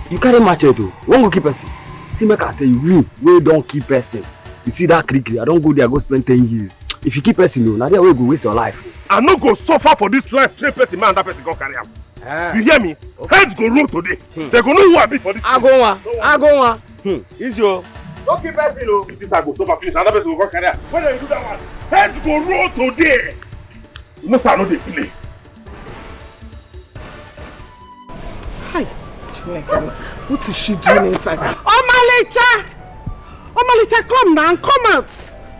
You carry machete, one go keep person. See, make I tell you, we don't keep person. You see that creek, I don't go there, go spend 10 years. If you keep person, now there we go waste your life. I no go suffer for this life, train person, man, that person go carry out. You hear me? Okay. Heads go roll today. They go know who I be for this. I go on. Is your don't keep person, if this I go suffer finish, another person will go carry out. When you do that one, heads go roll today. You know, I know they play. Hi, what is she doing inside? Oh Malicha, come now, come out.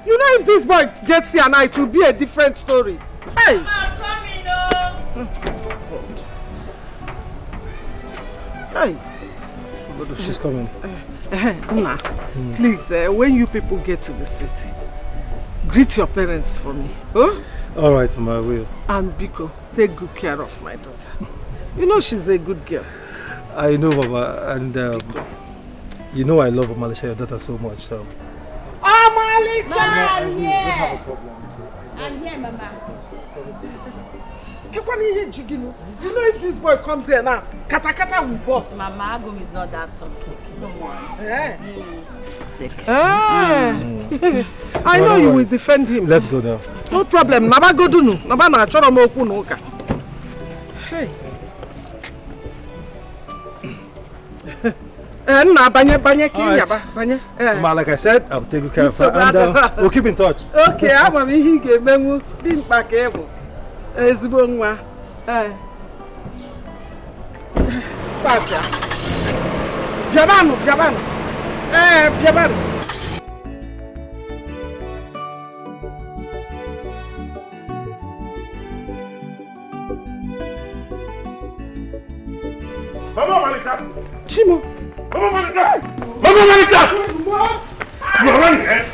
You know if this boy gets here now, it will be a different story. Hey! I'm coming, Hey! She's coming. Una, please, when you people get to the city, greet your parents for me. Huh? Alright, Mama, I will. And Biko, take good care of my daughter. You know she's a good girl. I know, Mama, and you know I love Malisha, your daughter, so much, so... Oh, Malicha! Mama, I'm here! I'm here, Mama. You know if this boy comes here now, kata will bust. Mama, Agum is not that toxic. Don't worry. Yeah. Sick. I know you will defend him. Let's go now. No problem. Naba go do no. Naba na choro mo oku no ka. Hey. Na banye ki yaba banye. Ma, like I said, I'll take good care of her and we'll keep in touch. Okay, ama mi hi ge menwu di mpa ka ebo. Ezigbo nwa. Start ya. Biabanu. Biabanu. Mama Malika! Chimo! Mama Malika! Mama Malika! You are running, eh?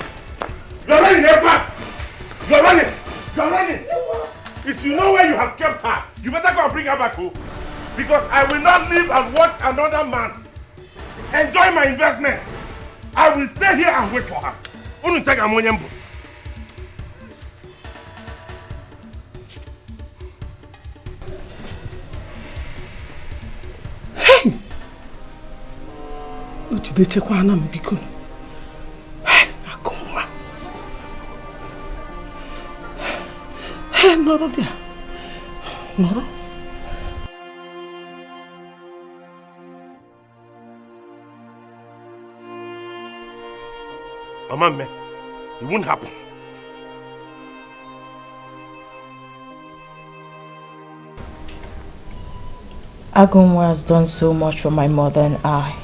You are running, eh, back! You are running! You are running! If you know where you have kept her, you better go and bring her back home. Because I will not live and watch another man enjoy my investment. I will stay here and wait for her. Unu check ammonium. Hey! Ujide chekwa ana mbiko. Hey, akoma. Hey, noro dia. Noro. Mama, it won't happen. Agumwa has done so much for my mother and I.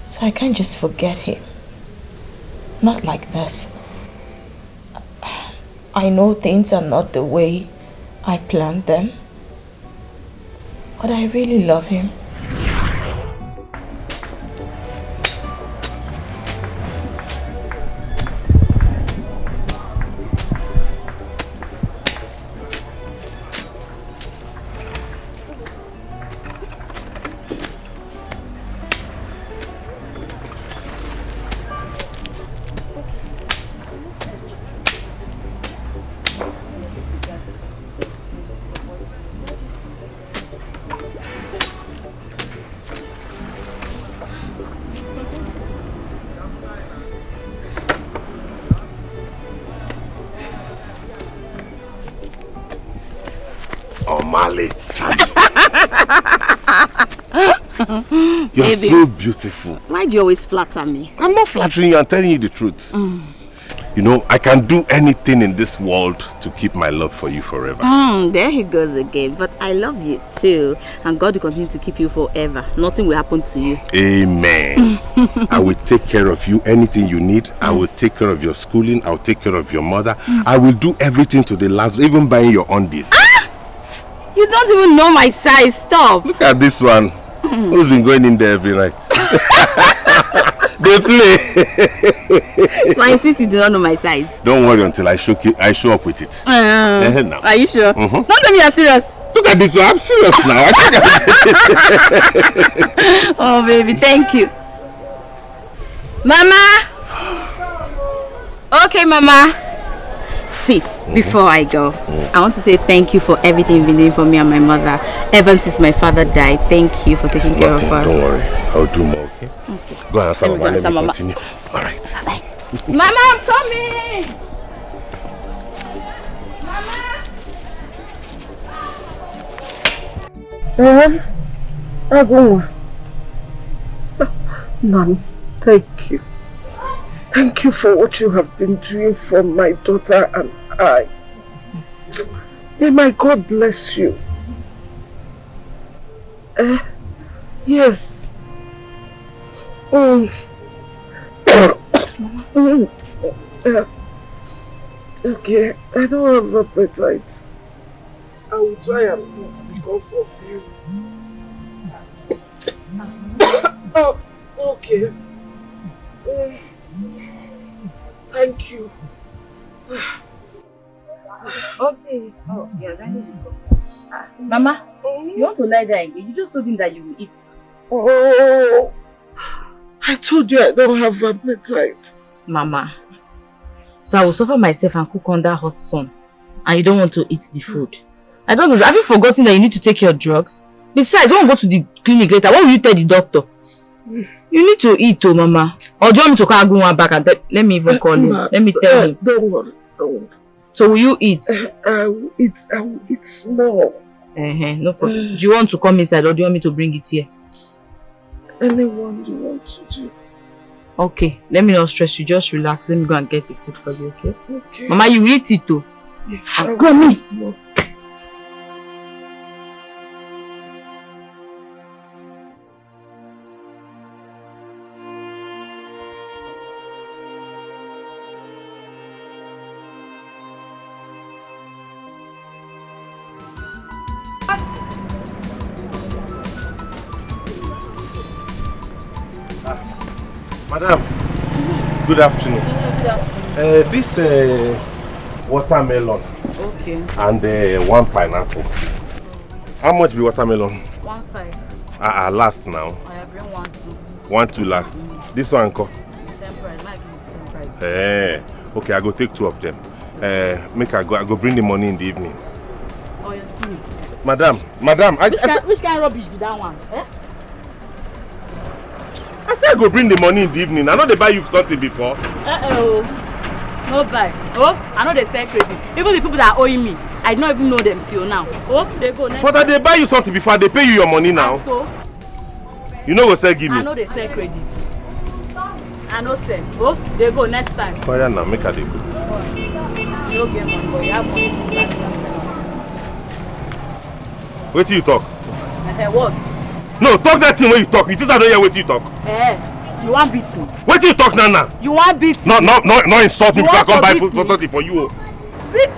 So I can't just forget him. Not like this. I know things are not the way I planned them. But I really love him. You're baby, so beautiful. Why do you always flatter me? I'm not flattering you, I'm telling you the truth. You know, I can do anything in this world to keep my love for you forever. There he goes again. But I love you too. And God will continue to keep you forever. Nothing will happen to you. Amen. I will take care of you. Anything you need. I will take care of your schooling. I will take care of your mother. I will do everything to the last, even buying your undies. You don't even know my size. Stop. Look at this one. Who's been going in there every night? They play. I insist you do not know my size. Don't worry until I show up with it. Now. Are you sure? Don't tell me you're serious. Look at this one. I'm serious now. Oh, baby, thank you. Mama. Okay, Mama. See, before I go, I want to say thank you for everything you've been doing for me and my mother ever since my father died. Thank you for taking care of us. Don't worry, I'll do more, okay? Go and answer Mama, let me continue. Alright. Bye. Mama, I'm coming! Mama! Nan, thank you. Thank you for what you have been doing for my daughter and I. May my God bless you. Yes. Okay, I don't have appetite. I will try and eat because of you. Oh, okay. Thank you. Okay. Oh, yeah, that is good. Mama, you want to lie there again? You just told him that you will eat. Oh, I told you I don't have appetite. Mama, so I will suffer myself and cook under hot sun, and you don't want to eat the food. I don't know. Have you forgotten that you need to take your drugs? Besides, when we go to the clinic later, what will you tell the doctor? You need to eat, oh, Mama. Or do you want me to call Agunwa back and let me even call him? Let me tell him. Don't worry, don't worry. So will you eat? I will eat small. No problem. Do you want to come inside or do you want me to bring it here? Anyone you want to do. Okay, let me not stress you. Just relax. Let me go and get the food for you, okay? Okay. Mama, you eat it too. Yes, come in. Small. Madam, good afternoon. Good afternoon. This watermelon. Okay. And one pineapple. How much be watermelon? 1.5. Last now. I have bring 1.2. 1.2 last. This one, Same price. My same price. Okay, I go take 2 of them. Make I go bring the money in the evening. Oh, you're kidding. Madam, which kind of rubbish be that one? I said I go bring the money in the evening. I know they buy you something before. No buy. Oh, I know they sell crazy. Even the people that are owing me, I don't even know them till now. Oh, they go next. But they buy you something before, they pay you your money now. And so? You know what say give me? I know they sell credit. I know sell. Oh, they go next time. Oh yeah, now make her they go. You don't get money, but you have money to buy. Wait till you talk. What? No, talk that thing when you talk. You just don't hear what you talk. You want beat me? Wait till you talk now. You want beat me? No insult me because I come buy food for you. Beat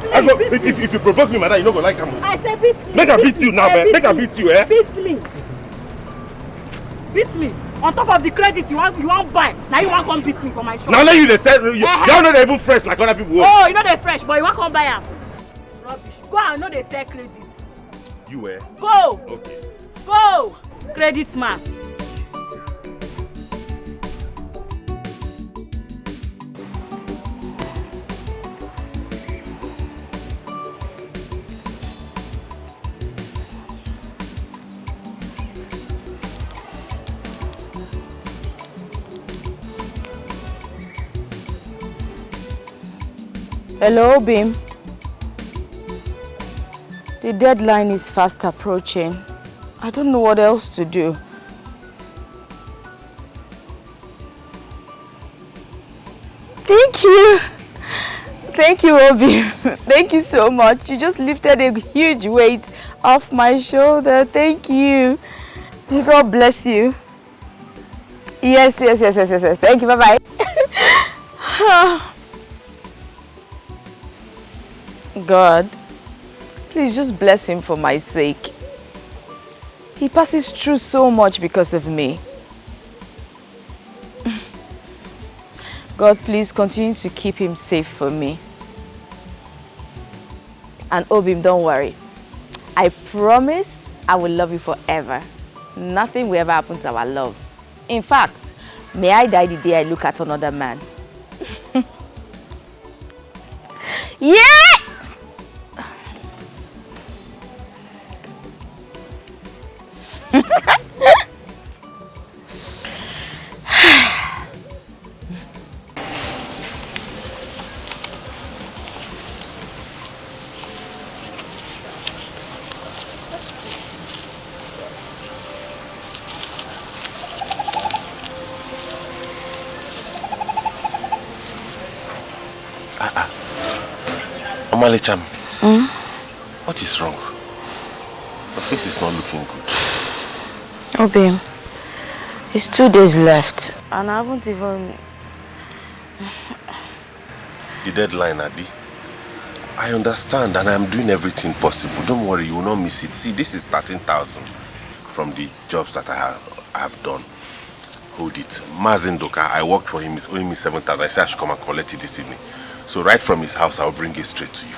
me. If you provoke me, madam, you don't go like him. I say beat me. Make her beat you now, man. Make her beat you, eh? Beat me. Beat me. On top of the credit you want buy. Now you want come beat me for my shop. Now let you they sell you don't know they even fresh like other people. Oh, you know they fresh, but you want come buy them. Rubbish. Go and know they sell credit. You eh? Go. Okay. Go. Credit man. Hello, Bim. The deadline is fast approaching. I don't know what else to do. Thank you. Thank you, Obi. Thank you so much. You just lifted a huge weight off my shoulder. Thank you. God bless you. Yes. Thank you. Bye-bye. God, please just bless him for my sake. He passes through so much because of me. God, please continue to keep him safe for me. And Obim, don't worry. I promise I will love you forever. Nothing will ever happen to our love. In fact, may I die the day I look at another man. Yeah! Omalicham, what is wrong? Your face is not looking good. Obi, it's 2 days left and I haven't even... The deadline, Abi. I understand and I'm doing everything possible. Don't worry, you will not miss it. See, this is 13,000 from the jobs that I have done. Hold it. Mazindoka, I worked for him, it's owing me 7,000. I said I should come and collect it this evening. So right from his house, I'll bring it straight to you.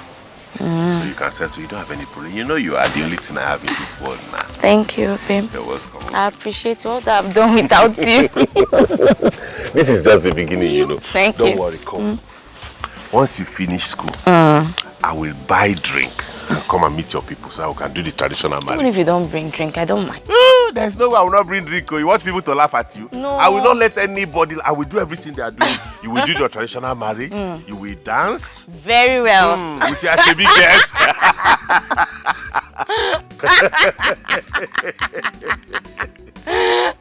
So you can settle, you don't have any problem. You know you are the only thing I have in this world now. Thank you, Obi. You're welcome. I appreciate all that I've done without you. This is just the beginning, you know. Thank you. Don't worry, come. Once you finish school, I will buy drink and come and meet your people so I can do the traditional marriage. Even if you don't bring drink, I don't mind. There's no way I will not bring drink. You want people to laugh at you? No. I will not let anybody. I will do everything they are doing. You will do your traditional marriage. You will dance. Very well. With your big girls.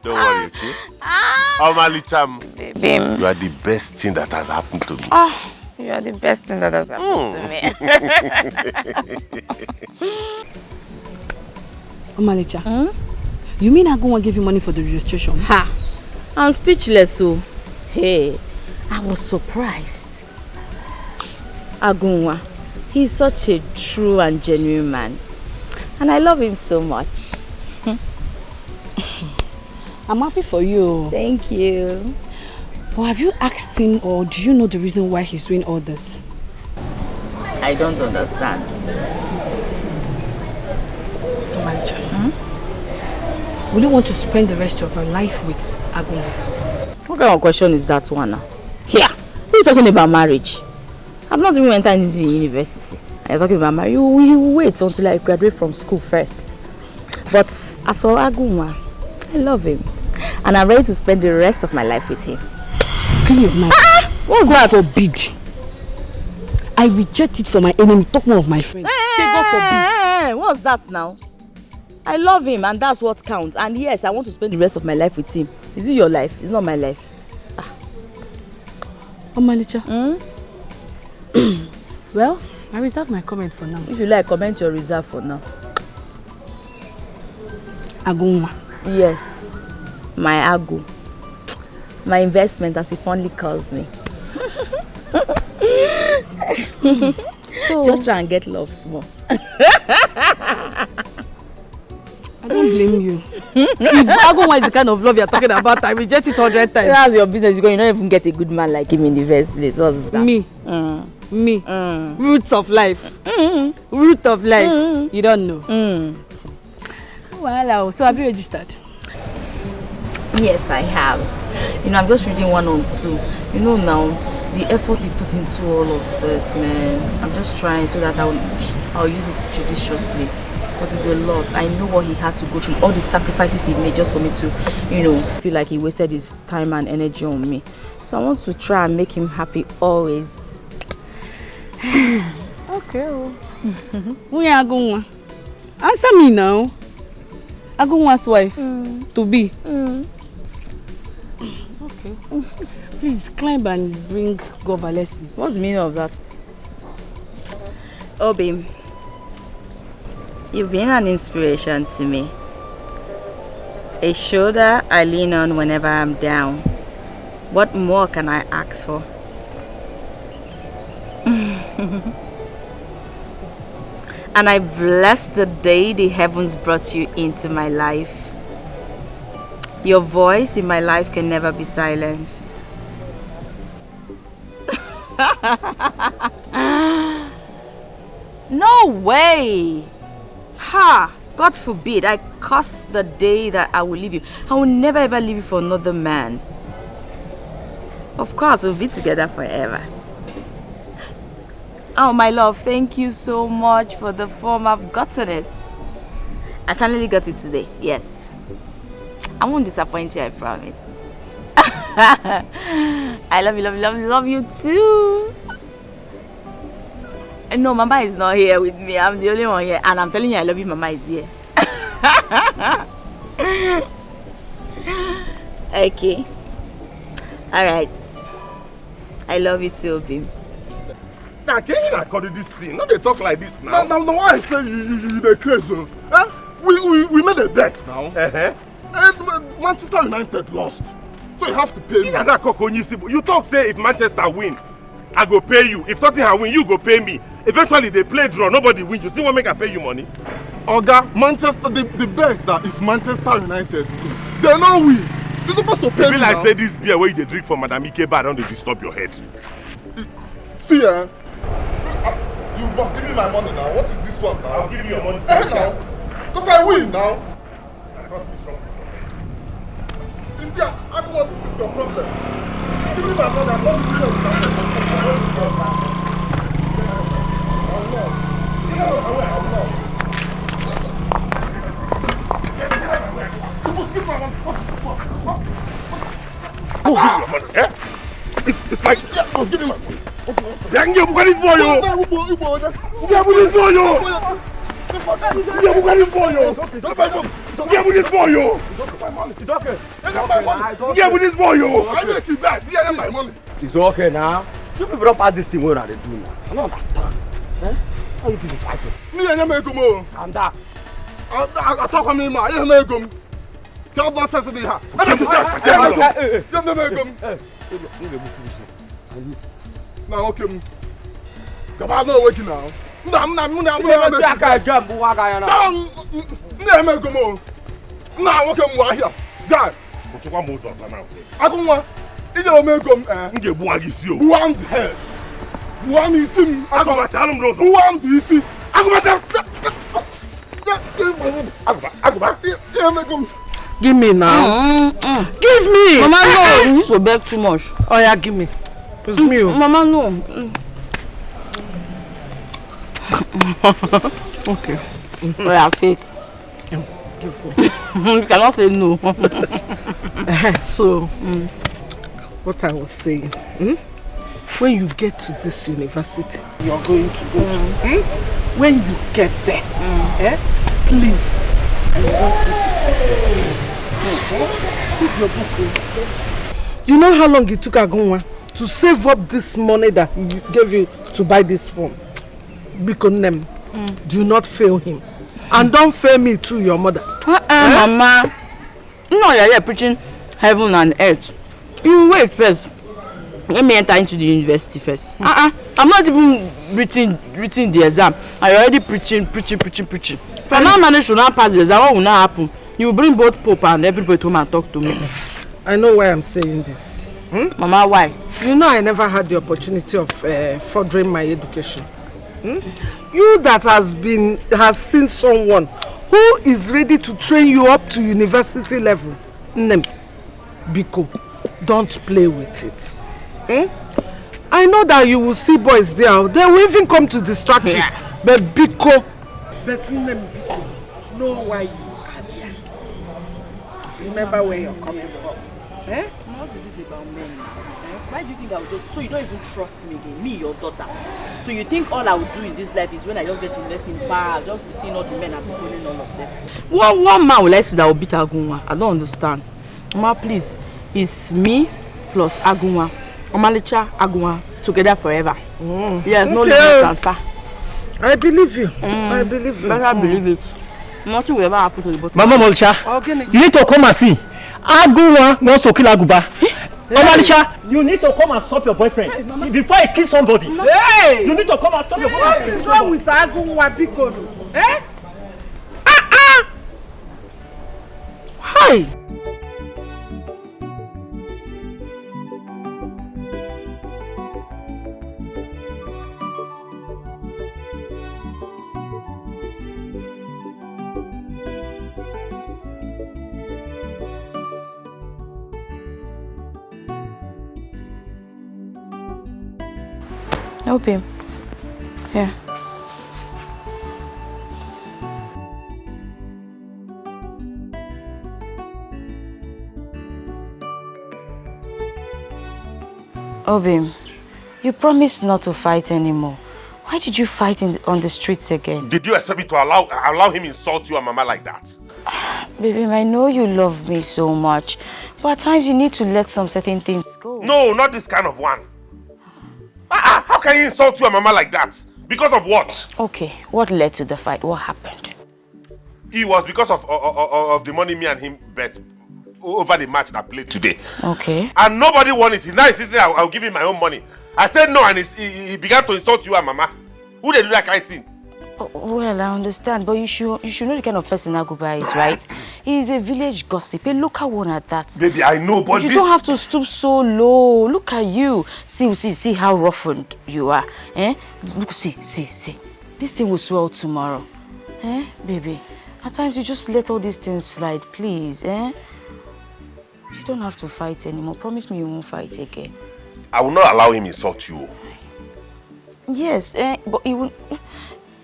Don't worry, okay? Omalicham, Baby. you are the best thing that has happened to me. Oh, you are the best thing that has happened to me. Omalicha, you mean I go and give you money for the registration? Ha! I'm speechless, so. Hey, I was surprised. Agunwa, he's such a true and genuine man. And I love him so much. I'm happy for you. Thank you. But have you asked him or do you know the reason why he's doing all this? I don't understand. Omalicha, will you want to spend the rest of your life with Agunwa? What kind of question is that one now? Here, who's talking about marriage? I've not even entered into the university. And you're talking about marriage. You wait until I graduate from school first. But as for Agunwa, I love him. And I'm ready to spend the rest of my life with him. Clean your mouth. What's God that? forbid. I reject it for my enemy. Talk more of my friend. Say God forbid. What's that now? I love him and that's what counts. And yes, I want to spend the rest of my life with him. Is it your life? It's not my life. Omalicha. Well, I reserve my comment for now. If you like, comment your reserve for now. Agunwa. Yes, my Agu. My investment, as he fondly calls me. So, just try and get love small. I don't blame you. If Agunwa is the kind of love you're talking about, I reject it 100 times. That's your business. You don't even get a good man like him in the first place. What's that? Me. Me. Roots of life. Root of life. You don't know. Well, so have you registered? Yes, I have. You know, I'm just reading 1 or 2. You know now, the effort he put into all of this, man. I'm just trying so that I'll use it judiciously. Because it's a lot. I know what he had to go through, all the sacrifices he made just for me to, you know, feel like he wasted his time and energy on me. So I want to try and make him happy always. Okay. Who is Agunwa? Answer me now. Agunwa's wife to be. Okay. Please climb and bring Govales. What's the meaning of that? Obi, you've been an inspiration to me. A shoulder I lean on whenever I'm down. What more can I ask for? And I bless the day the heavens brought you into my life. Your voice in my life can never be silenced. No way! Ha! God forbid, I curse the day that I will leave you. I will never ever leave you for another man. Of course, we'll be together forever. Oh, my love, thank you so much for the form. I've gotten it. I finally got it today, yes. I won't disappoint you, I promise. I love you, love you, love you, love you too. No, Mama is not here with me. I'm the only one here. And I'm telling you I love you, Mama is here. Okay. Alright. I love you too, Obim. Now, can you not call this thing? No, they talk like this now. No, why I say you're crazy? Huh? We made a bet now. And Manchester United lost. So you have to pay me. You talk say if Manchester win, I go pay you. If Tottenham win, you go pay me. Eventually they play draw, nobody win. You see what make I pay you money? Oga, Manchester, the best that if Manchester United win, they not win. You're supposed to pay me like now. say this beer where you drink for Madame Ikeba, don't they disturb your head? See, you must give me my money now. What is this one now? I'll give you your money. Now. Because I win now. You see, I don't want this is your problem. Give me my money. I'm not giving you my money. I'm not. You must give my money. Who give your money? Eh? It's like... Yeah, I was giving my money. Yeah, you got this boy, yo! Yeah, with this boy, yo! Yeah, with this boy, yo! Yeah, with this boy, yo! Yeah, with this boy, yo! I make you back. Yeah, my money. It's okay now. You people don't pass this thing where they do now. I don't understand. Eh? How you people fighting? Me and you make them. I'm that. I talk to me, man. You make them. God bless us in the heart. I make you back. You make them. Now, okay. Come on, no working now. I'm okay. Here. Guy. What you want more of now? I don't want. It don't make them. You go and you. Who am the Who am you see? I go tell him those. Who am you see? I go tell. Give me now. Give me. Mama, no. You need to beg too much. Oh yeah, give me. It's me. Mama, no. Okay. Oh yeah, take. You cannot say no. So, what I was saying, when you get to this university, you're going to go to. When you get there, please, I want you to keep your book. You know how long it took Agunwa to save up this money that he gave you to buy this phone? Because do not fail him. And don't fail me too, your mother. Mama. No, you're here preaching heaven and earth. You wait first. Let me enter into the university first. I'm not even written the exam. I already preaching. If I now manage to not pass the exam, what will not happen? You will bring both Pope and everybody to come and talk to me. I know why I'm saying this. Mama, why? You know I never had the opportunity of furthering my education. You that has seen someone who is ready to train you up to university level. Biko, don't play with it. I know that you will see boys there. They will even come to distract you. But Biko, know why you are there. Remember where you're coming from. What is this about men? Why do you think I would just... So you don't even trust me again, me, your daughter. So you think all I would do in this life is when I just get to invest in bar, just be seeing all the men and be calling all of them. One man will I say that will beat Agunwa? I don't understand. Mama, please. It's me plus Agunwa. Omalicha, Agunwa, together forever. Yes, no limit transfer. I believe you. I believe you. Better believe it. Nothing will ever happen to the bottom. Mama Molisha, you need to come and see. Agunwa wants to kill Aguba. Omalisha, you need to come and stop your boyfriend before he kills somebody. Hey! You need to come and stop your boyfriend. What is wrong with Agunwa Biko? Hi! Help him. Here. Obim, you promised not to fight anymore. Why did you fight on the streets again? Did you expect me to allow him insult you and Mama like that? Baby, I know you love me so much, but at times you need to let some certain things go. No, not this kind of one. How can he insult you and Mama like that? Because of what? Okay, what led to the fight? What happened? It was because of the money me and him bet over the match that played today. Okay. And nobody won it. He's now insisting I'll give him my own money. I said no, and he began to insult you and Mama. Who they do that kind of thing? Oh, well, I understand, but you should know the kind of person Aguba is, right? He is a village gossip, a local one at that. Baby, I know, but you don't have to stoop so low. Look at you. See how roughened you are. Eh? Look, see. This thing will swell tomorrow. Eh, baby? At times you just let all these things slide, please. Eh? You don't have to fight anymore. Promise me you won't fight again. I will not allow him insult you. Yes, but he won't.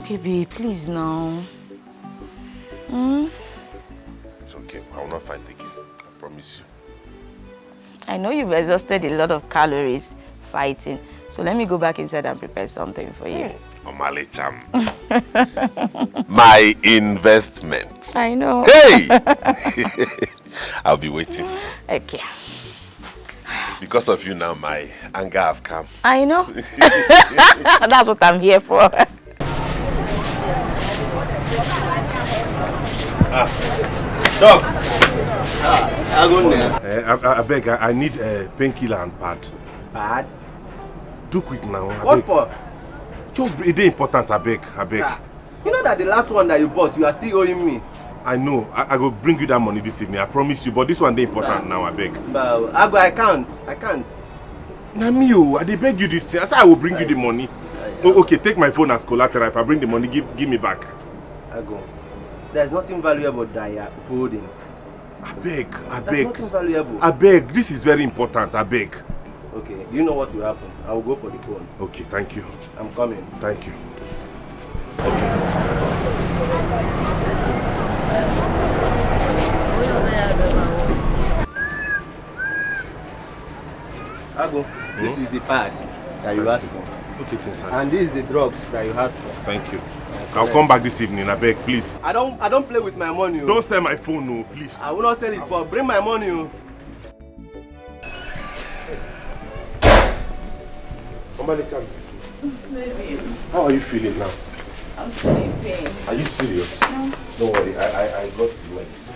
Baby, please now. It's okay. I will not fight again. I promise you. I know you've exhausted a lot of calories fighting. So let me go back inside and prepare something for you. Omale Cham. My investment. I know. Hey! I'll be waiting. Okay. Because of you now, my anger have come. I know. That's what I'm here for. Dog. I beg, I need a painkiller and pad. Pad? Do quick now. What for? Just it is important, I beg. You know that the last one that you bought, you are still owing me. I know. I will bring you that money this evening. I promise you. But this one is important now, I beg. But I can't. Namio, I beg you this thing. I said I will bring you the money. Oh, okay, take my phone as collateral. If I bring the money, give me back. There's nothing valuable that you are holding. I beg. There's nothing valuable. I beg. This is very important. I beg. Okay, you know what will happen? I will go for the phone. Okay, thank you. I'm coming. Thank you. Ago, this is the pad that you asked for. Put it inside. And this is the drugs that you asked for. Thank you. I'll come back this evening, I beg, please. I don't play with my money. Don't sell my phone, no, please. I will not sell it, but bring my money. Baby. How are you feeling now? I'm feeling pain. Are you serious? No. Don't worry, I got the medicine.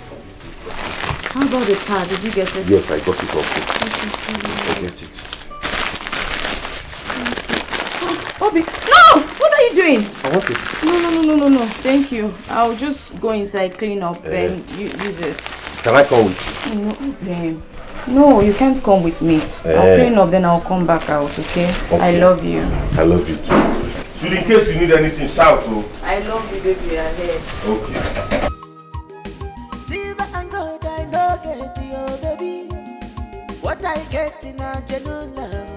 How about the pad? Did you get it? Yes, I got it also. I get it. Bobby, no! What are you doing? I want it. No. Thank you. I'll just go inside, clean up, then you use it. Can I come with you? No, babe. No, you can't come with me. I'll clean up, then I'll come back out, okay? I love you. I love you too. Should in case you need anything, shout. Oh. I love you, baby. Ahead. Okay. Silver and gold, I know get you, baby. What I get in a genuine love,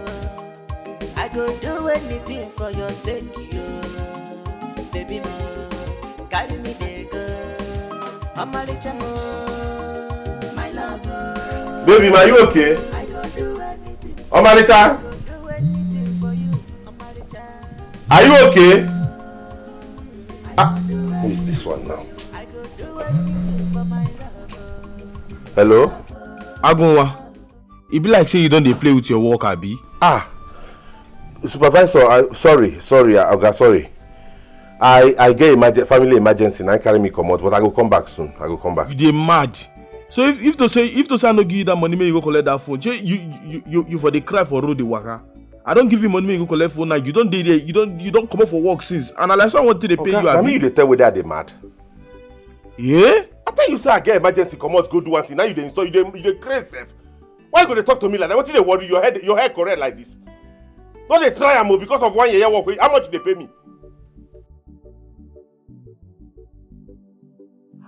I go do anything for your sake, yo. Baby, mo, carry me there, go. I'm a little more, my lover. Baby, are you okay? I go do anything. Omalita, are you okay? Who is this one now? Hello? Agunwa, it be like say you don't dey play with your work, abi? Supervisor, sorry, sorry. I get family emergency and I carry me come out, but I go come back soon. You dey mad. So if to say I no give you that money, make you go collect that phone. You for the cry for road the waka. I don't give you money, make you collect phone now. You don't dey there. You don't come up for work since. And like someone wanted to pay you. I mean you dey tell whether they mad. Yeah? I tell you say I get emergency come out go do one thing. Now you dey install, you dey crazy. Why you go to talk to me like that? What did they worry? Your head correct like this? Don't they try am because of 1 year work? How much they pay me?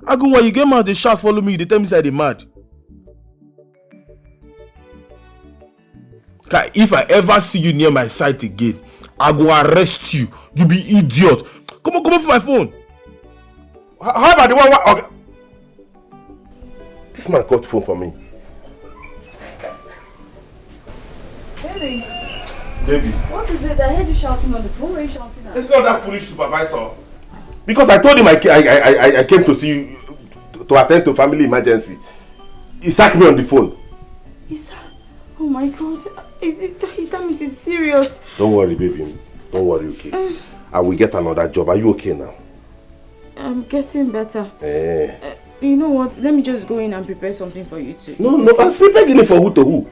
Agunwa, you get mad, they shout follow me, they tell me say they mad. If I ever see you near my site again, I go arrest you. You be idiot. Come on for my phone. How about the one? Okay. This man got phone for me. Baby. Baby. What is it? I heard you shouting on the phone. Where are you shouting at? It's not that foolish supervisor. Because I told him I came to see you to attend to family emergency. He sacked me on the phone. Oh my God. That means it's serious. Don't worry, baby. Don't worry, okay? I will get another job. Are you okay now? I'm getting better. Eh. You know what? Let me just go in and prepare something for you to eat. No, I'm preparing it for who to who.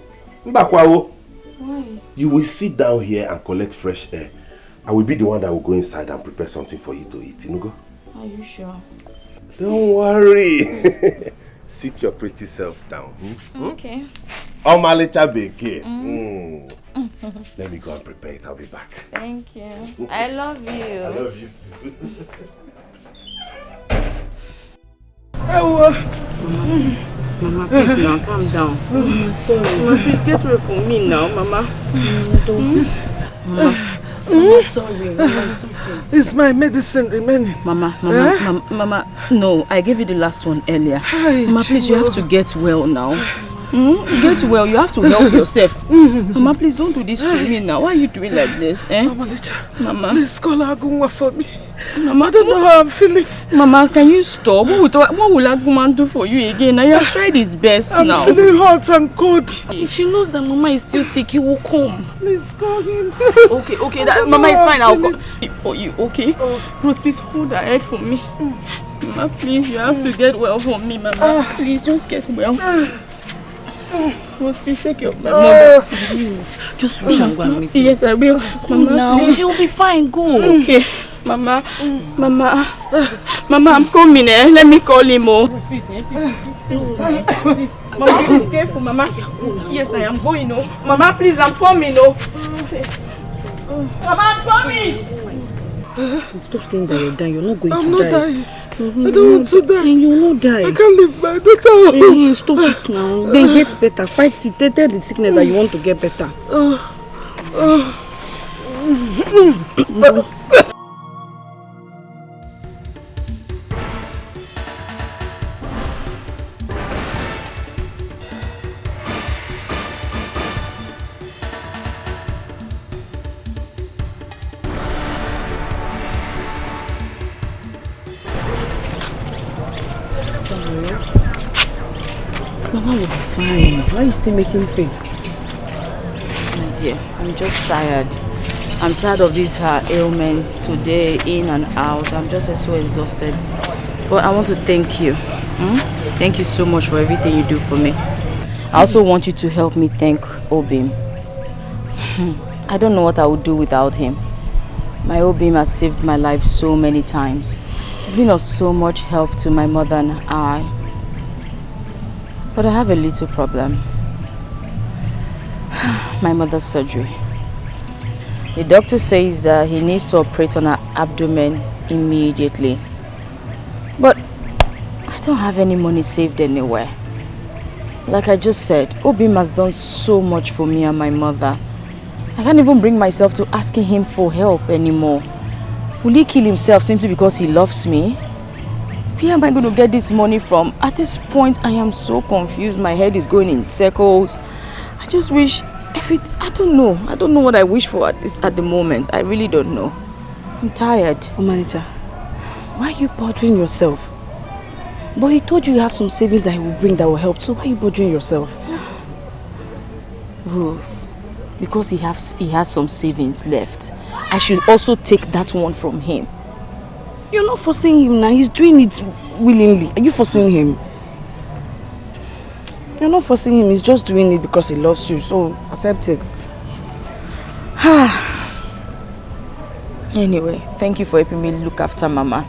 Why? You will sit down here and collect fresh air. I will be the one that will go inside and prepare something for you to eat. You know? Are you sure? Don't worry. Sit your pretty self down. Okay. Oh, my little baby. Let me go and prepare it. I'll be back. Thank you. I love you. I love you too. Mama, please now, calm down. Sorry. Mama, please get away from me now, Mama. Don't. Mama, sorry. Mama, it's okay. Is my medicine remaining? Mama, no, I gave you the last one earlier. Mama, please, you have to get well now. Get well, you have to help yourself. Mama, please don't do this to me now. Why are you doing like this? Mama, please call Agunwa for me. Mama, I don't know how I'm feeling. Mama, can you stop? What will Aguma do for you again? He has tried his best now. I'm feeling hot and cold. If she knows that Mama is still sick, he will come. Please call him. Okay, Mama is fine. I'll call for you, okay? Rose, please hold her head for me. Mama, please, you have to get well for me, Mama. Please, just get well. Rose, please take care of my mother. Just rush and go and meet her. Yes, I will. Mama, now she'll be fine. Go. Okay. Mama, I'm coming, Let me call him, Please. Mama, please, careful, Mama. Yes, I am going, Mama, please, I'm coming, Mama, I'm coming. Stop saying that you're dying. You're not going to die. I'm not dying. I don't want to die. You will not die. I can't leave my daughter. Stop it now. Then get better. Fight it. Tell the sickness that you want to get better. Mama will be fine. Why are you still making face? My dear, I'm just tired. I'm tired of these ailments today, in and out. I'm just so exhausted. But I want to thank you. Thank you so much for everything you do for me. I also want you to help me thank Obim. I don't know what I would do without him. My Obim has saved my life so many times. He's been of so much help to my mother and I. But I have a little problem. My mother's surgery. The doctor says that he needs to operate on her abdomen immediately. But I don't have any money saved anywhere. Like I just said, Obim has done so much for me and my mother. I can't even bring myself to asking him for help anymore. Will he kill himself simply because he loves me? Where am I going to get this money from? At this point, I am so confused. My head is going in circles. I just wish I don't know. I don't know what I wish for at the moment. I really don't know. I'm tired. Oh, manager, why are you bothering yourself? But he told you have some savings that he will bring that will help. So why are you bothering yourself? Ruth, because he has some savings left, I should also take that one from him. You're not forcing him now. He's doing it willingly. Are you forcing him? You're not forcing him. He's just doing it because he loves you. So accept it. Anyway, thank you for helping me look after Mama.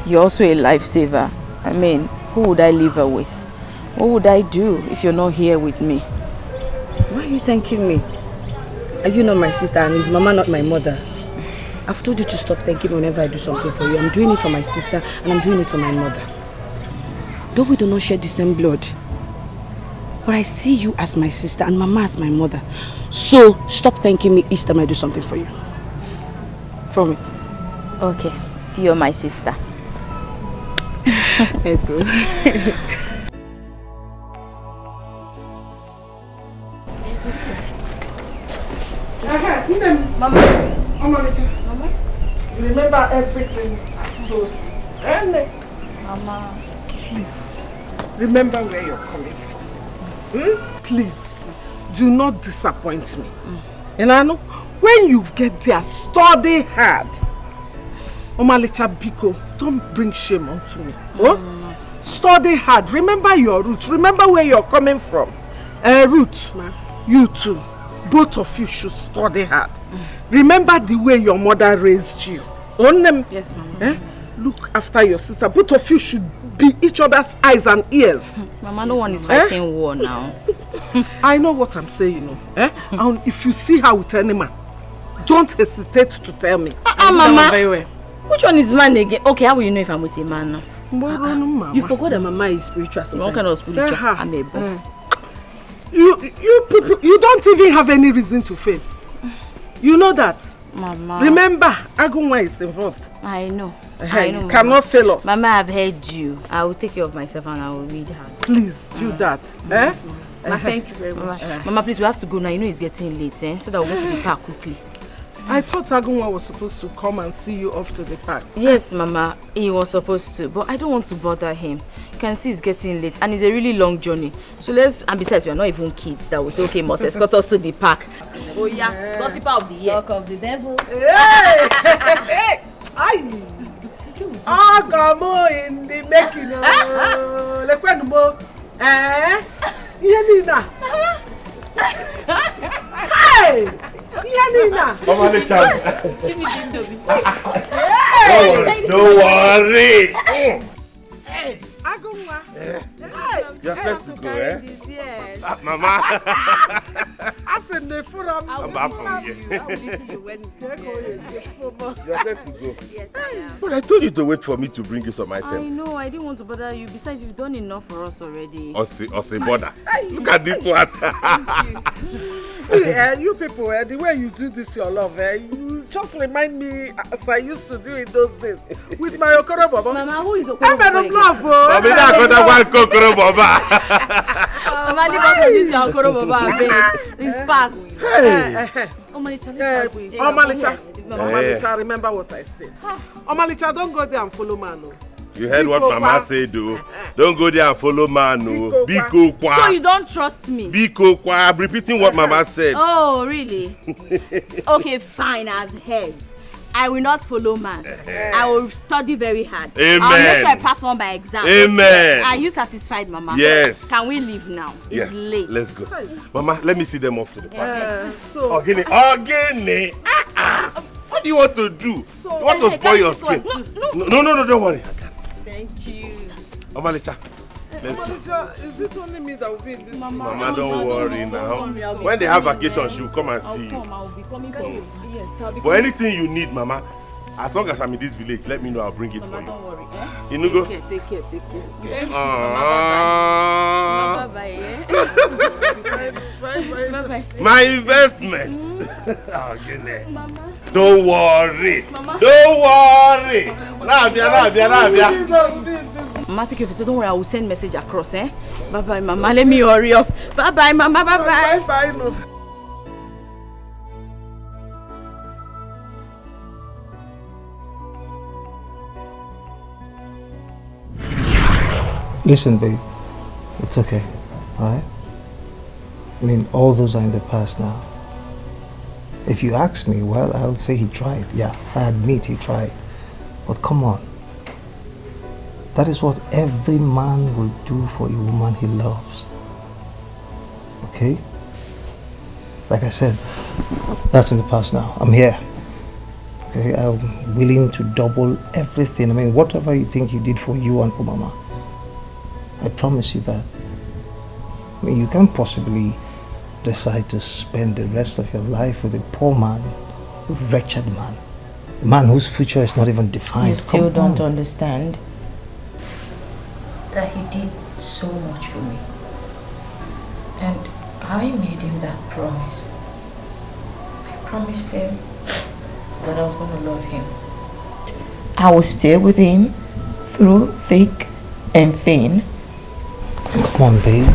You're also a lifesaver. I mean, who would I leave her with? What would I do if you're not here with me? Why are you thanking me? Are you not my sister and is Mama not my mother? I've told you to stop thanking me whenever I do something for you. I'm doing it for my sister and I'm doing it for my mother. Though we do not share the same blood, but I see you as my sister and Mama as my mother. So stop thanking me each time I do something for you. Promise. Okay, you're my sister. Let's go. Mama. Mama. You remember everything I told you. Mama. Please, remember where you're coming from. Please, do not disappoint me. And I know, when you get there, study hard. Omalicha Biko, don't bring shame onto me. Study hard. Remember your roots. Remember where you're coming from. Ruth, you too. Both of you should study hard. Remember the way your mother raised you. Yes, Mama. Look after your sister. Both of you should be each other's eyes and ears. Mama, no one is fighting war now. I know what I'm saying, And if you see her with any man, don't hesitate to tell me. Mama. Very well. Which one is man again? Okay, how will you know if I'm with a man now? You forgot that Mama is spiritual sometimes. What kind of spiritual? I'm a boy. You people, you don't even have any reason to fail. You know that. Mama. Remember, Agunwa is involved. I know. You cannot fail us. Mama, I've heard you. I will take care of myself and I will read her. Please do that. Mama, thank you very much. Mama, please, we have to go now. You know it's getting late, so that we'll get to the park quickly. I thought Agunwa was supposed to come and see you off to the park. Yes, Mama, he was supposed to, but I don't want to bother him. You can see it's getting late and it's a really long journey. So and besides, we are not even kids that will say, okay, must escort us to the park. Oh yeah, gossiper of the year. Talk of the devil. Hey! Aye! Agamo in the making. Lekwenumo. Yenina. Hey! Yenina. Come on, the child. Give me the Don't worry. Hey! Agumwa. You're set to go, Yes. Mama. I said the forum. I'm back from you. You're set to go. Yes, I am. But I told you to wait for me to bring you some items. I know, I didn't want to bother you. Besides, you've done enough for us already. Ose border. Look at this one. See, you people, the way you do this, your love, you just remind me as I used to do in those days with my Okoro Baba. Mama, who is Okoro Baba? I'm love. Mama, I got one Okoro Baba. Mama, leave us with this Okoro Baba. It's past. Hey. Omalicha, Omalicha, remember what I said. Omalicha, don't go there and follow Mano. You heard what Mama said, though. Don't go there and follow Mano. Biko kwa. So you don't trust me? Biko kwa. I'm repeating what Mama said. Oh, really? Okay, fine, I've heard. I will not follow man. I will study very hard. Amen. I'll make sure I pass on by exam. Amen. Are you satisfied, Mama? Yes. Can we leave now? It's late. Let's go. Mama, let me see them off to the park. So, Ogene. What do you want to do? You want to spoil your skin? No, don't worry. Thank you. Omalicha, let's go. Omalicha, is it only me that will be in this? Mama, don't worry now. When they have vacation, she'll come and see you. I'll be coming for you. Yes, I'll be coming. But anything you need, Mama, as long as I'm in this village, let me know. I'll bring it for you. Don't worry. You know, go. Take care. Thank you. Mama, bye-bye. My investment. Mama. Don't worry. Mama. Don't worry. Rabia. Mama, take care. So don't worry. I will send message across. Bye-bye, Mama. Let me hurry up. Bye-bye, Mama. Bye-bye. Bye-bye. No. Listen, babe, it's okay, alright? I mean, all those are in the past now. If you ask me, well, I'll say he tried. Yeah, I admit he tried. But come on. That is what every man will do for a woman he loves. Okay? Like I said, that's in the past now. I'm here. Okay, I'm willing to double everything. I mean, whatever you think you did for you and for Mama. I promise you that. I mean, you can't possibly decide to spend the rest of your life with a poor man, a wretched man, a man whose future is not even defined. You still don't understand that he did so much for me. And I made him that promise. I promised him that I was going to love him. I will stay with him through thick and thin. Come on, babe.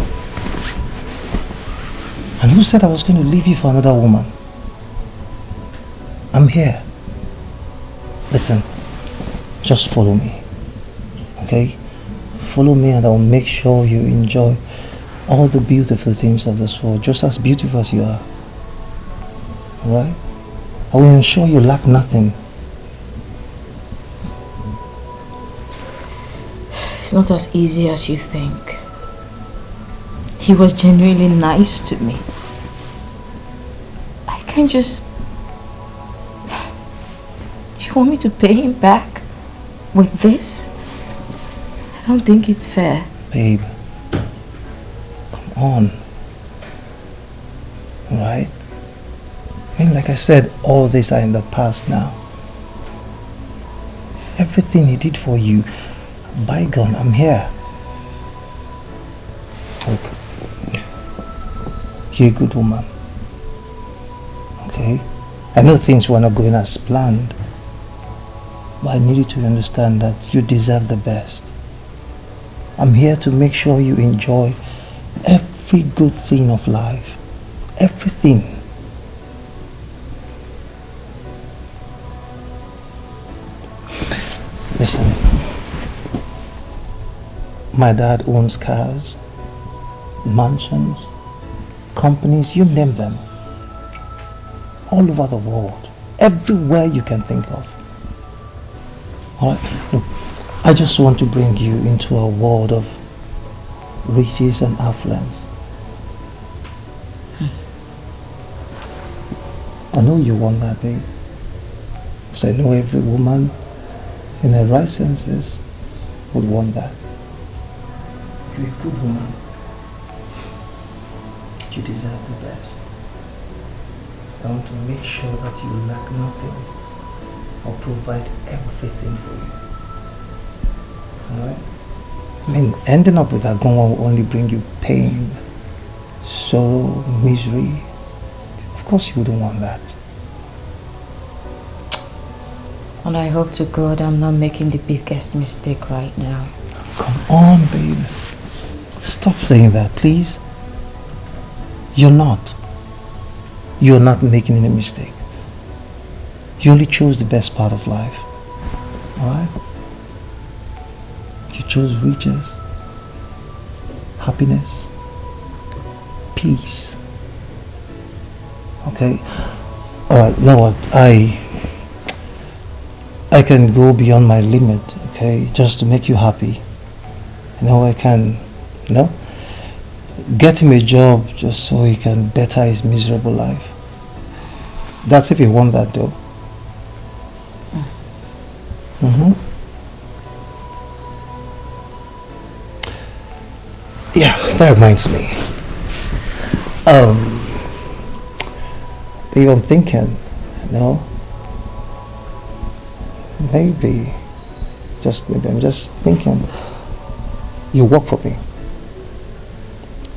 And who said I was going to leave you for another woman? I'm here. Listen, just follow me, okay? Follow me and I'll make sure you enjoy all the beautiful things of this world, just as beautiful as you are. Alright? I will ensure you lack nothing. It's not as easy as you think. He was genuinely nice to me. I can't just... Do you want me to pay him back with this? I don't think it's fair. Babe, come on. Alright? I mean, like I said, all these are in the past now. Everything he did for you, bygone, I'm here. Look, you're a good woman. Okay? I know things were not going as planned, but I need you to understand that you deserve the best. I'm here to make sure you enjoy every good thing of life. Everything. Listen, my dad owns cars, mansions, companies, you name them, all over the world, everywhere you can think of. Alright, look, I just want to bring you into a world of riches and affluence. I know you want that, babe, because I know every woman in her right senses would want that. You're a good woman. You deserve the best. I want to make sure that you lack nothing. I'll provide everything for you. Alright? I mean, ending up with that gun will only bring you pain, sorrow, misery. Of course you wouldn't want that. And I hope to God I'm not making the biggest mistake right now. Come on, babe. Stop saying that, please. You're not. You're not making any mistake. You only chose the best part of life. Alright? You chose riches, happiness, peace. Okay? Alright, you know what? I can go beyond my limit, okay, just to make you happy. You know, I can, you know, get him a job just so he can better his miserable life. That's if you want that, though. Yeah, that reminds me. Babe, I'm thinking, you know, maybe, I'm just thinking, you work for me.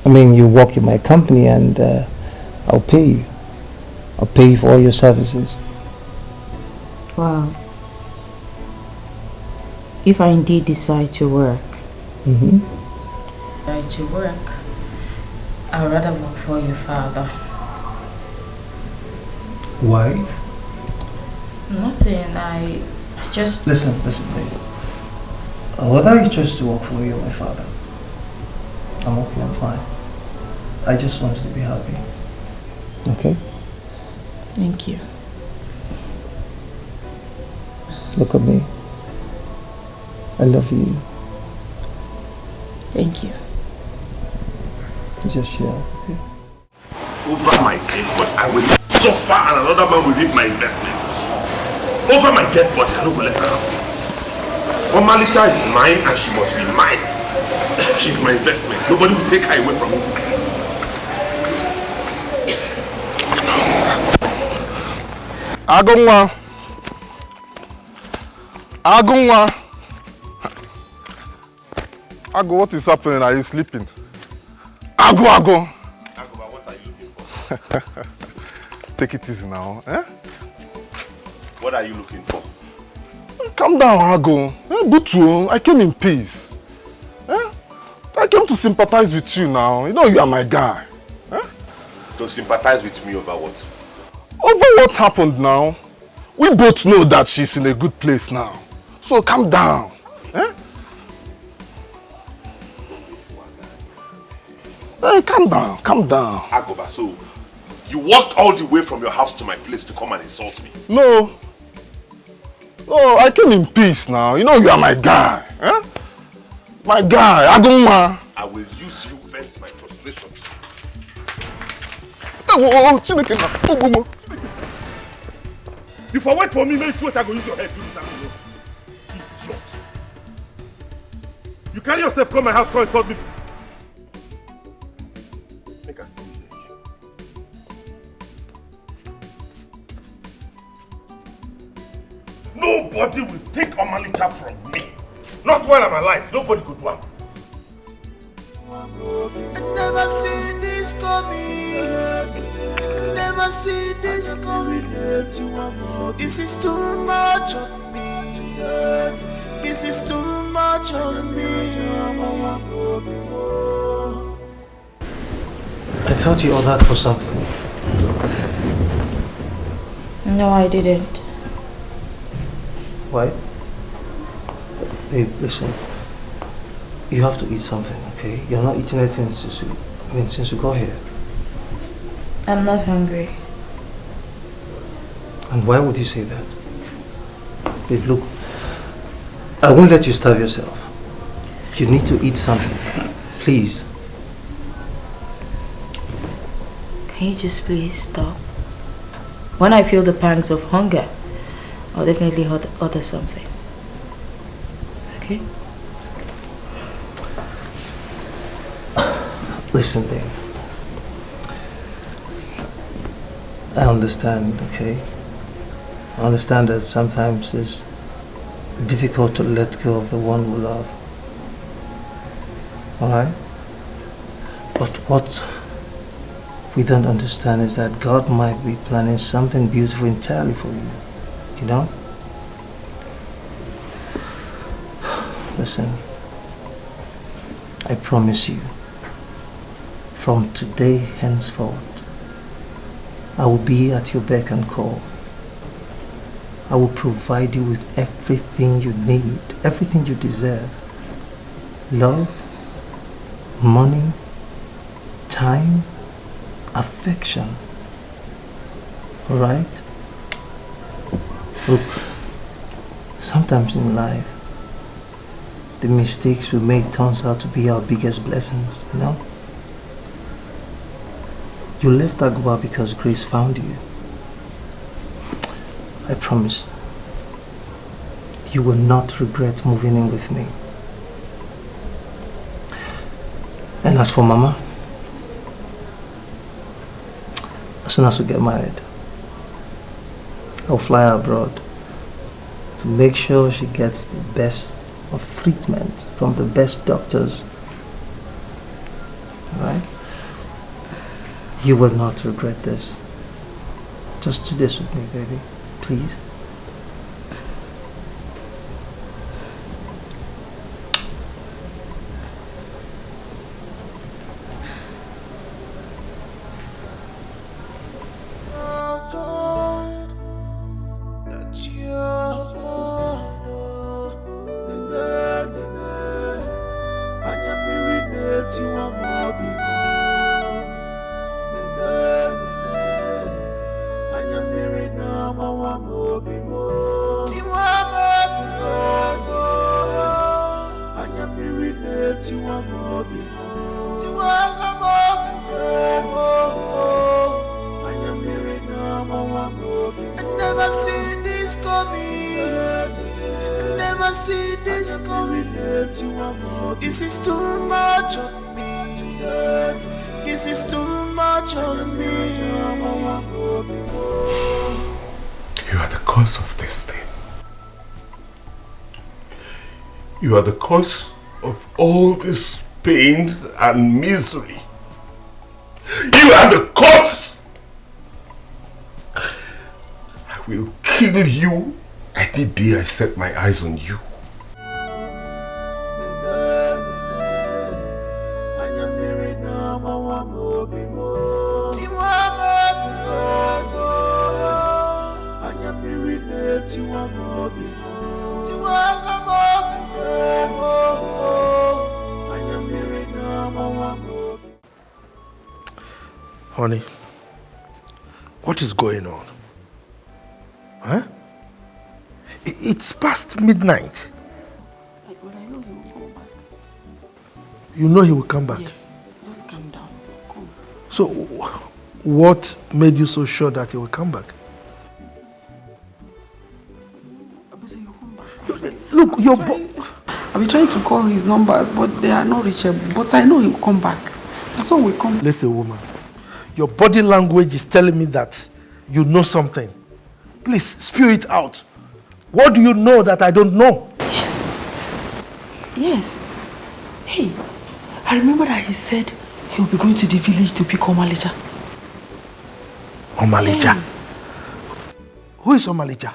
I mean, you work in my company and I'll pay you. I'll pay you for all your services. Wow. If I indeed decide to work, I'd rather work for your father. Why? Nothing, I just... Listen, babe. Whether you choose to work for you or my father, I'm okay, I'm fine. I just want you to be happy. Okay? Thank you. Look at me. I love you. Thank you. Just share, okay? Over my dead body, I will suffer and another man will reap my investment. Over my dead body, I don't let her happen. Omalicha is mine and she must be mine. She's my investment. Nobody will take her away from me. Agunwa. Agu, what is happening? Are you sleeping? Agu. Aguba, what are you looking for? Take it easy now, eh? What are you looking for? Calm down, Agu. Butu, I came in peace. Eh? I came to sympathize with you now. You know you are my guy. Eh? To sympathize with me over what? Over what happened now? We both know that she's in a good place now. So calm down. Eh? Hey, calm down, calm down. Agoba, so you walked all the way from your house to my place to come and insult me? No. No, I came in peace now. You know you are my guy. Eh? My guy, Aguma. I will use you vent my frustrations. You for wait for me, make sure I go use your head to do this. Idiot. You carry yourself, come my house, come and insult me. Make us see you. Nobody will take Omalicha from me. Not while I'm alive. Nobody could do it. I never see this coming. Never see this coming. This is too much on me. This is too much on me. I thought you ordered for something. No, I didn't. Why? Babe, listen. You have to eat something, okay? You're not eating anything since we got here. I'm not hungry. And why would you say that? Babe, look. I won't let you starve yourself. You need to eat something. Please. Can you just please stop? When I feel the pangs of hunger, I'll definitely order something. Okay? Listen, babe. I understand, okay? I understand that sometimes it's difficult to let go of the one we love. Alright? But what we don't understand is that God might be planning something beautiful entirely for you. You know? Listen, I promise you, from today henceforth, I will be at your beck and call. I will provide you with everything you need, everything you deserve. Love, money, time, affection. Alright? Look, sometimes in life, the mistakes we make turns out to be our biggest blessings, you know? You left Agua because Grace found you. I promise, you will not regret moving in with me. And as for Mama, as soon as we get married, I'll fly her abroad to make sure she gets the best of treatment from the best doctors. Alright? You will not regret this. Just do this with me, baby. Please. This is too much on me. This is too much on me. You are the cause of this thing. You are the cause of all this pain and misery. You are the cause. I will kill you any day I set my eyes on you. Honey, what is going on? Huh? It's past midnight. But I know he will come back. You know he will come back? Yes. Just calm down. Come. So, what made you so sure that he will come back? Look, your I've been trying to call his numbers, but they are not reachable. But I know he will come back. That's why we come. Listen, woman. Your body language is telling me that you know something. Please, spew it out. What do you know that I don't know? Yes. Yes. Hey, I remember that he said he'll be going to the village to pick Omalija. Omalija? Yes. Who is Omalija?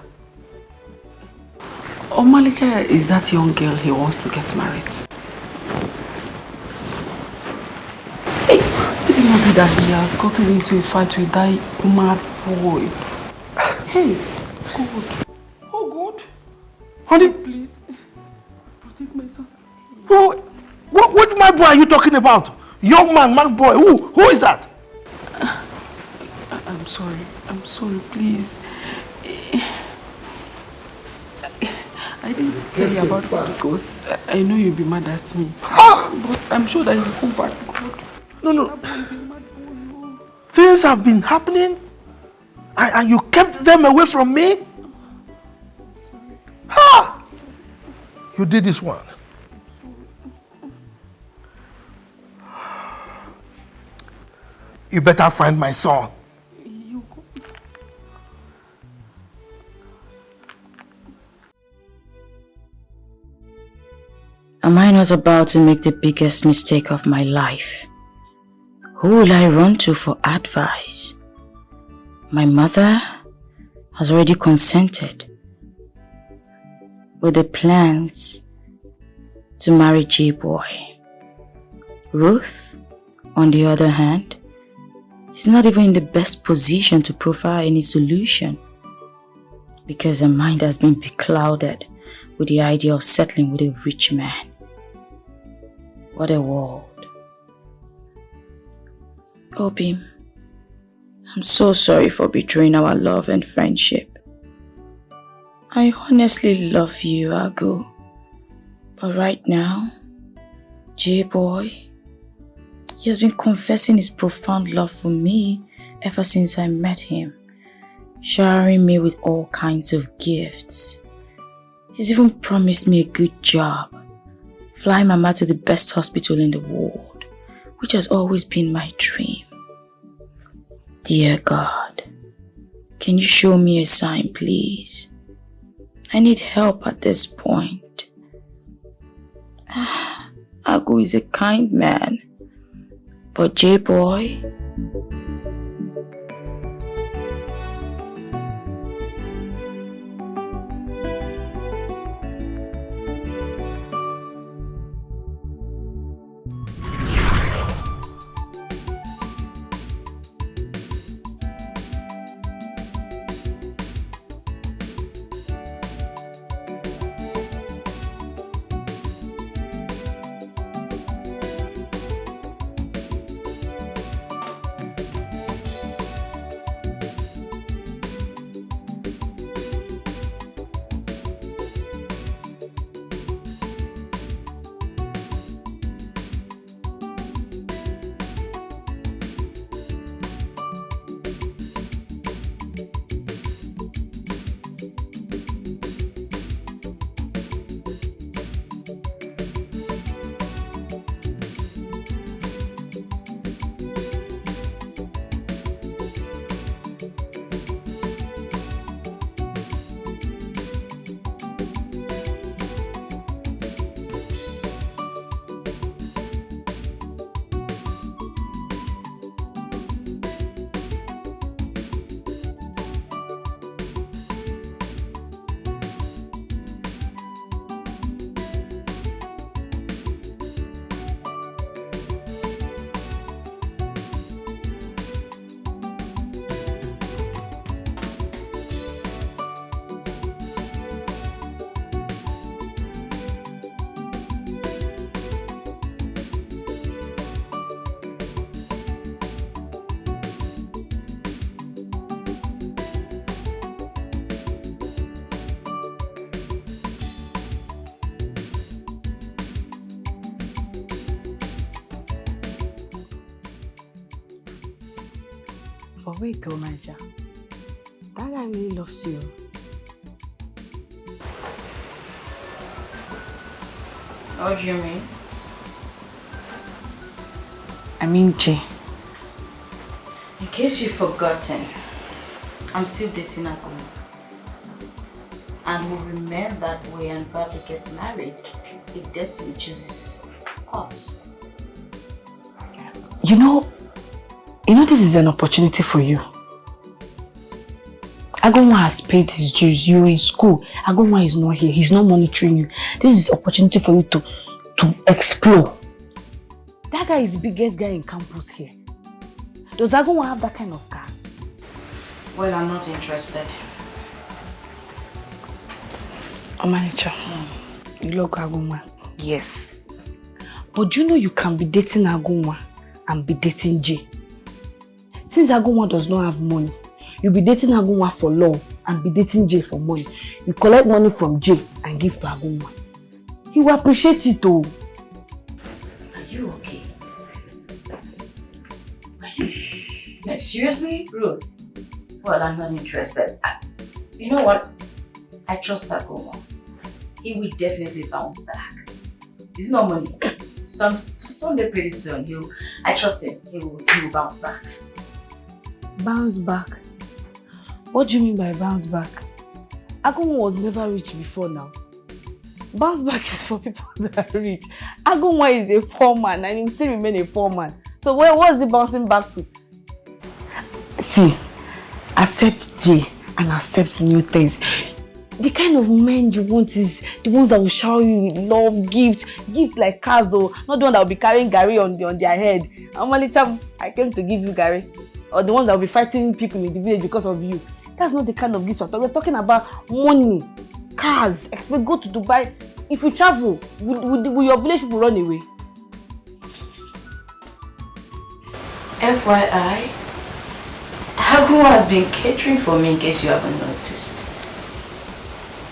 Omalija is that young girl he wants to get married to. Hey, it might be that he has gotten into a fight with that mad boy. Hey, God. Oh, God. Honey? Please, protect my son. What mad boy are you talking about? Young man, mad boy. Who is that? I'm sorry. I'm sorry, please. I didn't tell you about it because I know you'll be mad at me. But I'm sure that you'll come back. God. No. Things have been happening and you kept them away from me? I'm sorry. Ha! You did this one. You better find my son. Am I not about to make the biggest mistake of my life? Who will I run to for advice? My mother has already consented with the plans to marry J-Boy. Ruth, on the other hand, is not even in the best position to provide any solution because her mind has been beclouded with the idea of settling with a rich man. What a world. Obim, I'm so sorry for betraying our love and friendship. I honestly love you, Agu. But right now, J-Boy, he has been confessing his profound love for me ever since I met him, showering me with all kinds of gifts. He's even promised me a good job, fly Mama to the best hospital in the world, which has always been my dream. Dear God, can you show me a sign, please? I need help at this point. Agu is a kind man, but J-Boy... But wait, oh my child. That guy really loves you. What do you mean? I mean Jay. In case you've forgotten, I'm still dating Aguma. And we'll remain that way and probably get married if destiny chooses us. You know this is an opportunity for you. Aguma has paid his dues. You're in school. Aguma is not here. He's not monitoring you. This is an opportunity for you to explore. That guy is the biggest guy in campus here. Does Aguma have that kind of car? Well, I'm not interested. Omanicha, you love Aguma. Yes. But you know you can be dating Aguma and be dating Jay. Since Aguma does not have money, you'll be dating Aguma for love and be dating Jay for money. You collect money from Jay and give to Aguma. He will appreciate it though. Are you okay? Are you? Like, seriously, Ruth? Well, I'm not interested. You know what? I trust Aguma. He will definitely bounce back. It's not money. Someday pretty soon, I trust him. He will bounce back. Bounce back? What do you mean by bounce back? Aguma was never rich before now. Bounce back is for people that are rich. Aguma is a poor man and he will still remain a poor man. So what's he bouncing back to? See, accept Jay and accept new things. The kind of men you want is the ones that will shower you with love, gifts like cars, or not the one that will be carrying Gary on their head. Amalicham, I came to give you Gary. Or the ones that will be fighting people in the village because of you. That's not the kind of gifts we're talking. We're talking about money, cars. Expect go to Dubai. If you travel, will your village people run away? FYI, Aguma has been catering for me in case you haven't noticed.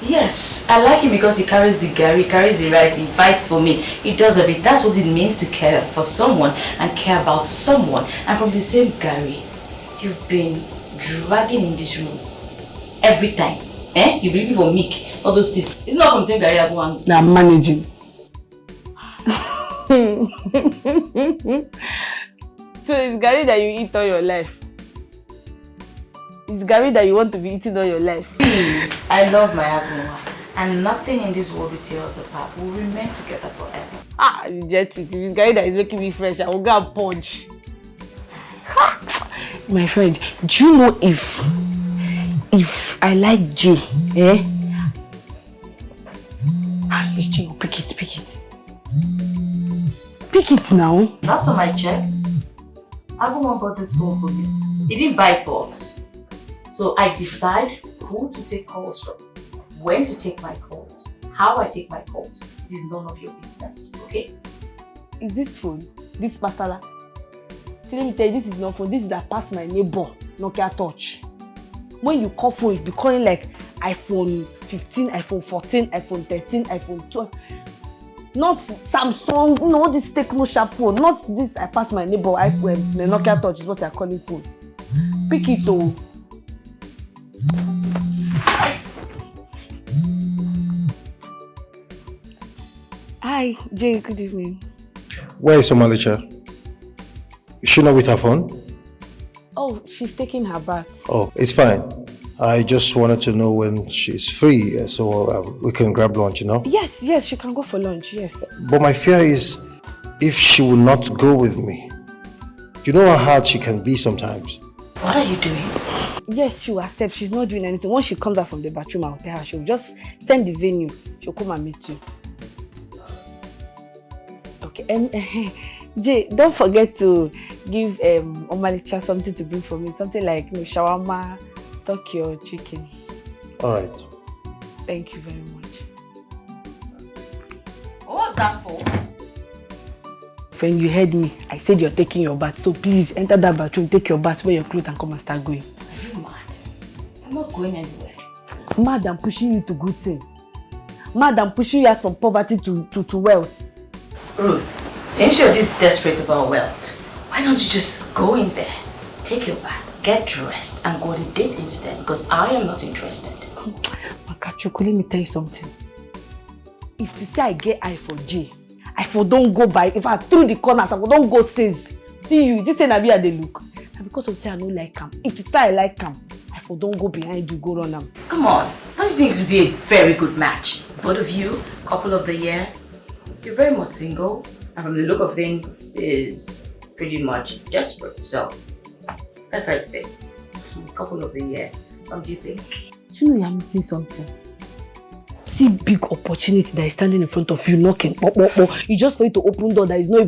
Yes, I like him because he carries the Gary, carries the rice, he fights for me. He does of it. That's what it means to care for someone and care about someone. And from the same Gary, you've been dragging in this room every time. You've been looking for Mick, all those things. It's not from the same Gary Aguma. Now I'm managing. So it's Gary that you eat all your life. It's Gary that you want to be eating all your life. Please, I love my Aguma. And nothing in this world will tear us apart. We'll remain together forever. Reject it. If it's Gary that is making me fresh, I will go and punch. My friend, do you know if I like Jay, it's Jay, pick it. Pick it now. Last time I checked, Aguma bought this phone for me. He didn't buy it for us. So I decide who to take calls from, when to take my calls, how I take my calls. It is none of your business, okay? Is this phone? This Pasala? See, let me tell you, this is not phone. This is a pass my neighbor, Nokia Touch. When you call phone, you'll be calling like iPhone 15, iPhone 14, iPhone 13, iPhone 12. Not Samsung, no, this Tecno sharp phone. Not this I pass my neighbor iPhone, the Nokia Touch is what you're calling phone. Pick it though. Hi, Jay, good evening. Where is Omalicha? Is she not with her phone? Oh, she's taking her bath. Oh, it's fine. I just wanted to know when she's free so we can grab lunch, you know? Yes, she can go for lunch, yes. But my fear is if she will not go with me. You know how hard she can be sometimes. What are you doing? Yes, she will accept. She's not doing anything. Once she comes out from the bathroom, I'll tell her. She'll just send the venue. She'll come and meet you. Okay, and Jay, don't forget to give Omalicha something to bring for me. Something like shawarma, turkey or chicken. All right. Thank you very much. What was that for? When you heard me, I said you're taking your bath. So please enter that bathroom, take your bath, wear your clothes and come and start going. Are you mad? I'm not going anywhere. Mad, I'm pushing you to good thing. Mad, I'm pushing you out from poverty to wealth. Ruth, since you're this desperate about wealth, why don't you just go in there, take your bath, get dressed and go on a date instead, because I am not interested. Makachuku, let me tell you something. If you say I get eye for J, I for don't go by. If I through the corners, I for don't go says. See you, this ain't be at the look. And because of say I don't like him. If you say I like him, I for don't go behind you, go run him. Come on, don't you think it would be a very good match? Both of you, couple of the year. You're very much single, and from the look of things, is pretty much desperate. So, that's right there. Couple of the year. What do you think? You know you're missing something. See big opportunity that is standing in front of you knocking. You just for you to open door that is not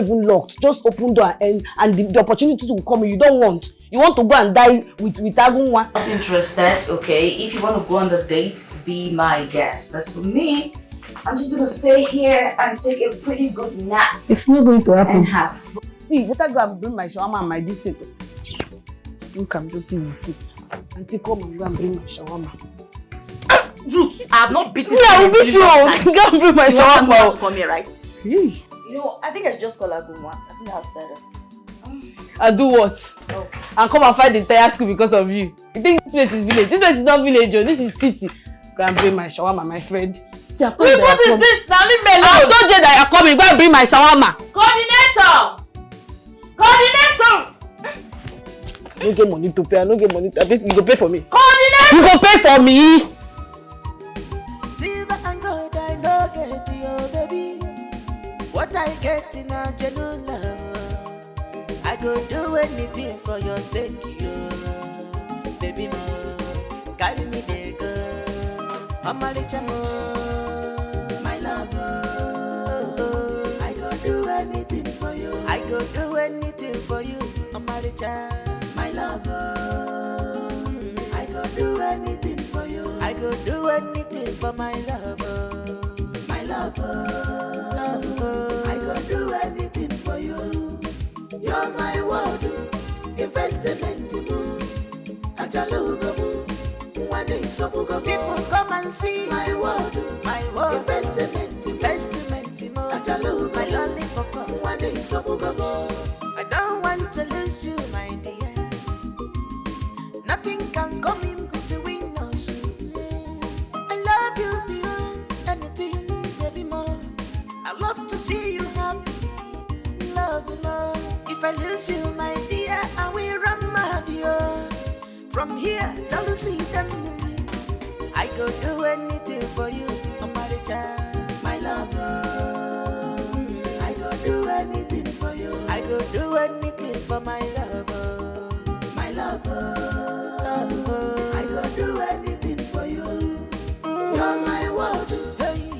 even locked. Just open door and the opportunity will come. You don't want. You want to go and die with Agunwa. Not interested, okay? If you want to go on the date, be my guest. As for me, I'm just gonna stay here and take a pretty good nap. It's not going to happen. And have fun. See, better go and bring my shawarma and my distant. Look, I'm joking with you. Auntie, come and go and bring my shawarma. Ruth, I have not beaten you. Yeah, I will beat you. Go and bring my shawarma. You want to come here, right? Hey. You know, I think I should just call Agunwa. I think that's better. And do what? Oh. And come and fight the entire school because of you. You think this place is village? This place is not village, oh. This is city. Go and bring my shawarma, my friend. See, I've told you what is this? Now leave me alone. I told you that you're coming. Go and bring my shawarma. Coordinator! Coordinator! I don't get money to pay. I don't get money to pay. You go pay for me. Coordinator! You go pay for me. Silver and gold I no get you, baby. What I get in a genuine love, I go do anything for your sake, you. Baby, mo, carry me there, go. I'm a little more, my lover. I go do anything for you. I go do anything for you. I'm a little, my lover. I go do anything for you. I go do anything for my lover. My lover. I go do anything for you. You're my world. Investment move. Ajalugo move. One day so people come and see my world. My world. Investment move. Ajalugo my lollipop. One day so I don't want to lose you, my dear. Nothing can come in between us. I love you beyond anything, baby, more. I love to see you happy, love you more. If I lose you, my dear, I will run mad, yo. From here, till you see them, I go do anything for you, my lover. I go do anything for you. I go do anything for my lover, my lover. I go do anything for you. You're my world.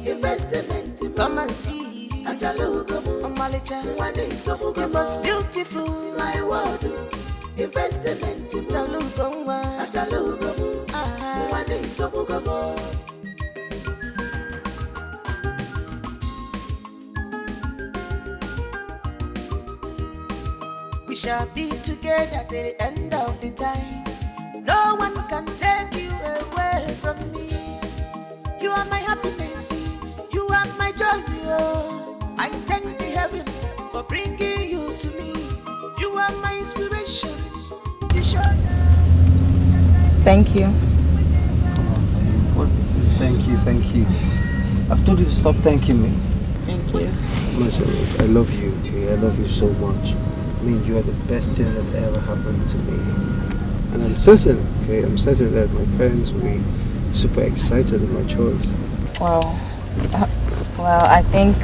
Investment. Come and see. Ajalugo, Omalicha. One day so you most beautiful. My world. Investment. Ajalugo, Ajalugo. One day so we shall be together at the end of the time. No one can take you away from me. You are my happiness, you are my joy. I thank the heaven for bringing you to me. You are my inspiration. You Thank you. Come on, man. What is this? Thank you. I've told you to stop thanking me. Thank you. Listen, I love you, okay? I love you so much. I mean, you are the best thing that ever happened to me. And I'm certain that my parents will be super excited with my choice. Well, I think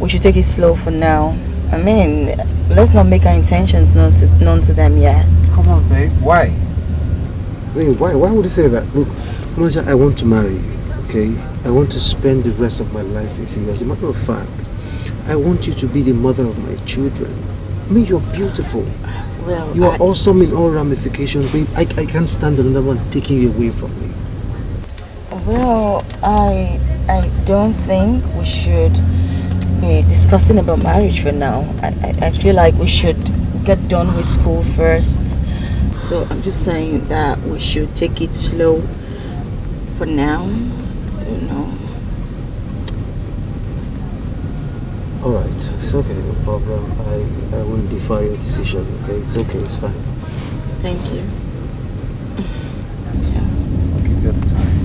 we should take it slow for now. I mean, let's not make our intentions known to them yet. Come on, babe. Why? I mean, why would you say that? Look, Monica, I want to marry you, okay? I want to spend the rest of my life with you. As a matter of fact, I want you to be the mother of my children. I mean, you're beautiful. Well, you are awesome in all ramifications, babe. I can't stand another one taking you away from me. Well, I don't think we should be discussing about marriage for now. I feel like we should get done with school first. So I'm just saying that we should take it slow for now, you know. Alright, it's okay, no problem. I won't defy your decision, okay? It's okay, it's fine. Thank you. I'll give you the time.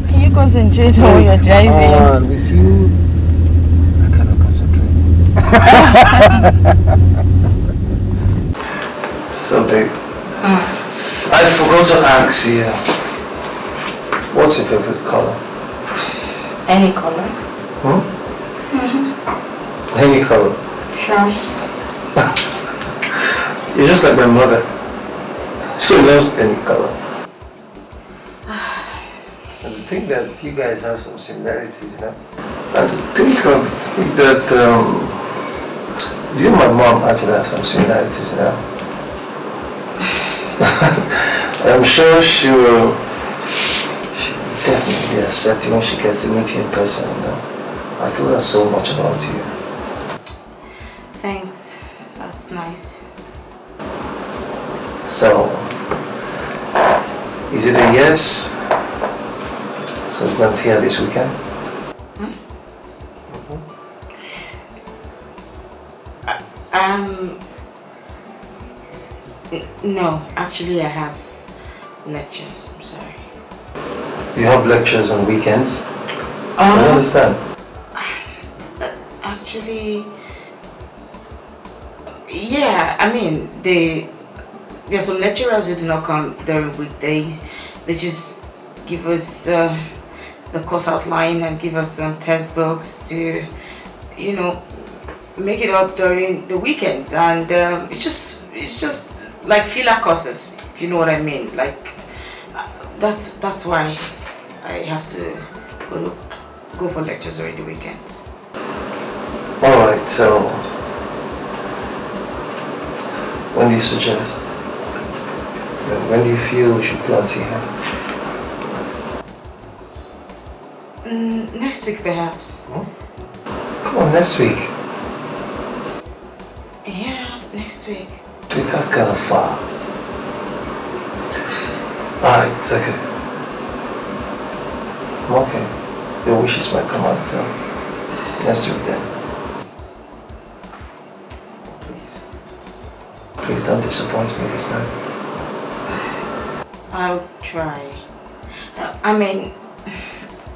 Can you concentrate on when you're driving? With you, I cannot concentrate. So, babe, I forgot to ask you, what's your favorite color? Any color? Any color? Sure. You're just like my mother. She loves any color. And to think that you guys have some similarities, you know? And to think of that you and my mom actually have some similarities, you know? I'm sure she will definitely accept you when she gets to meet you in person, you know? I told her so much about you. Thanks. That's nice. So, is it a yes? So we're going to see her this weekend? No, actually I have lectures, I'm sorry. You have lectures on weekends? I don't understand. Actually, yeah, I mean, there's some lecturers who do not come during weekdays. They just give us the course outline and give us some test books to, you know, make it up during the weekends. And it's just like filler courses, if you know what I mean. Like that's why I have to go for lectures during the weekends. Alright, so when do you suggest? When do you feel we should go and see her? Next week perhaps. Come on, next week. Yeah, next week. Dude, that's kind of far. Alright, it's okay. I'm okay. Your wishes might come out, so let's do it then. Please don't disappoint me this time. I'll try. I mean,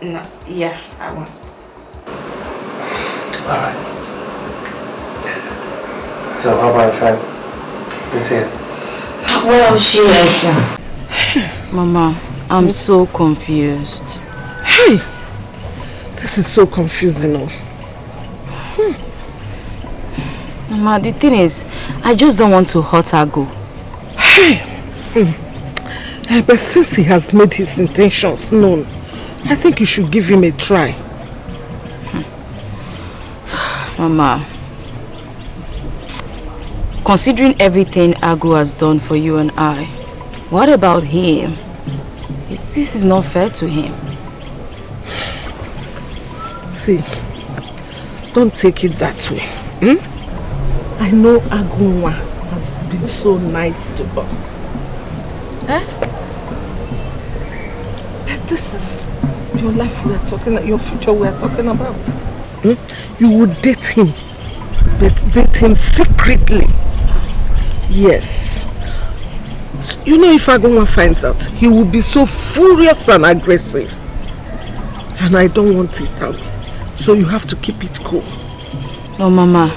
no, yeah, I won't. Alright. So how about a friend? Let's hear. Well, she Mama, I'm so confused. Hey, this is so confusing. Mama, the thing is, I just don't want to hurt Agu. Hey, but since he has made his intentions known, I think you should give him a try. Mama, considering everything Agu has done for you and I, what about him? This is not fair to him. See, don't take it that way. I know Agunwa has been so nice to us. But this is your life we are talking about, your future we are talking about. You would date him, but date him secretly. Yes. You know, if Agunwa finds out, he will be so furious and aggressive. And I don't want it that way. So you have to keep it cool. No, Mama.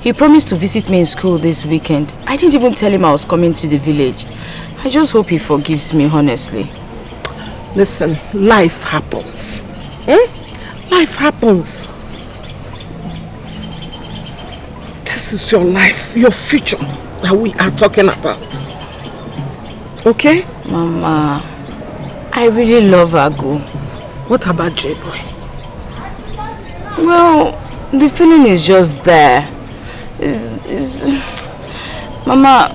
He promised to visit me in school this weekend. I didn't even tell him I was coming to the village. I just hope he forgives me, honestly. Listen, life happens. Life happens. This is your life, your future that we are talking about. Okay? Mama, I really love Agu. What about J-Boy? Well, the feeling is just there. Mama,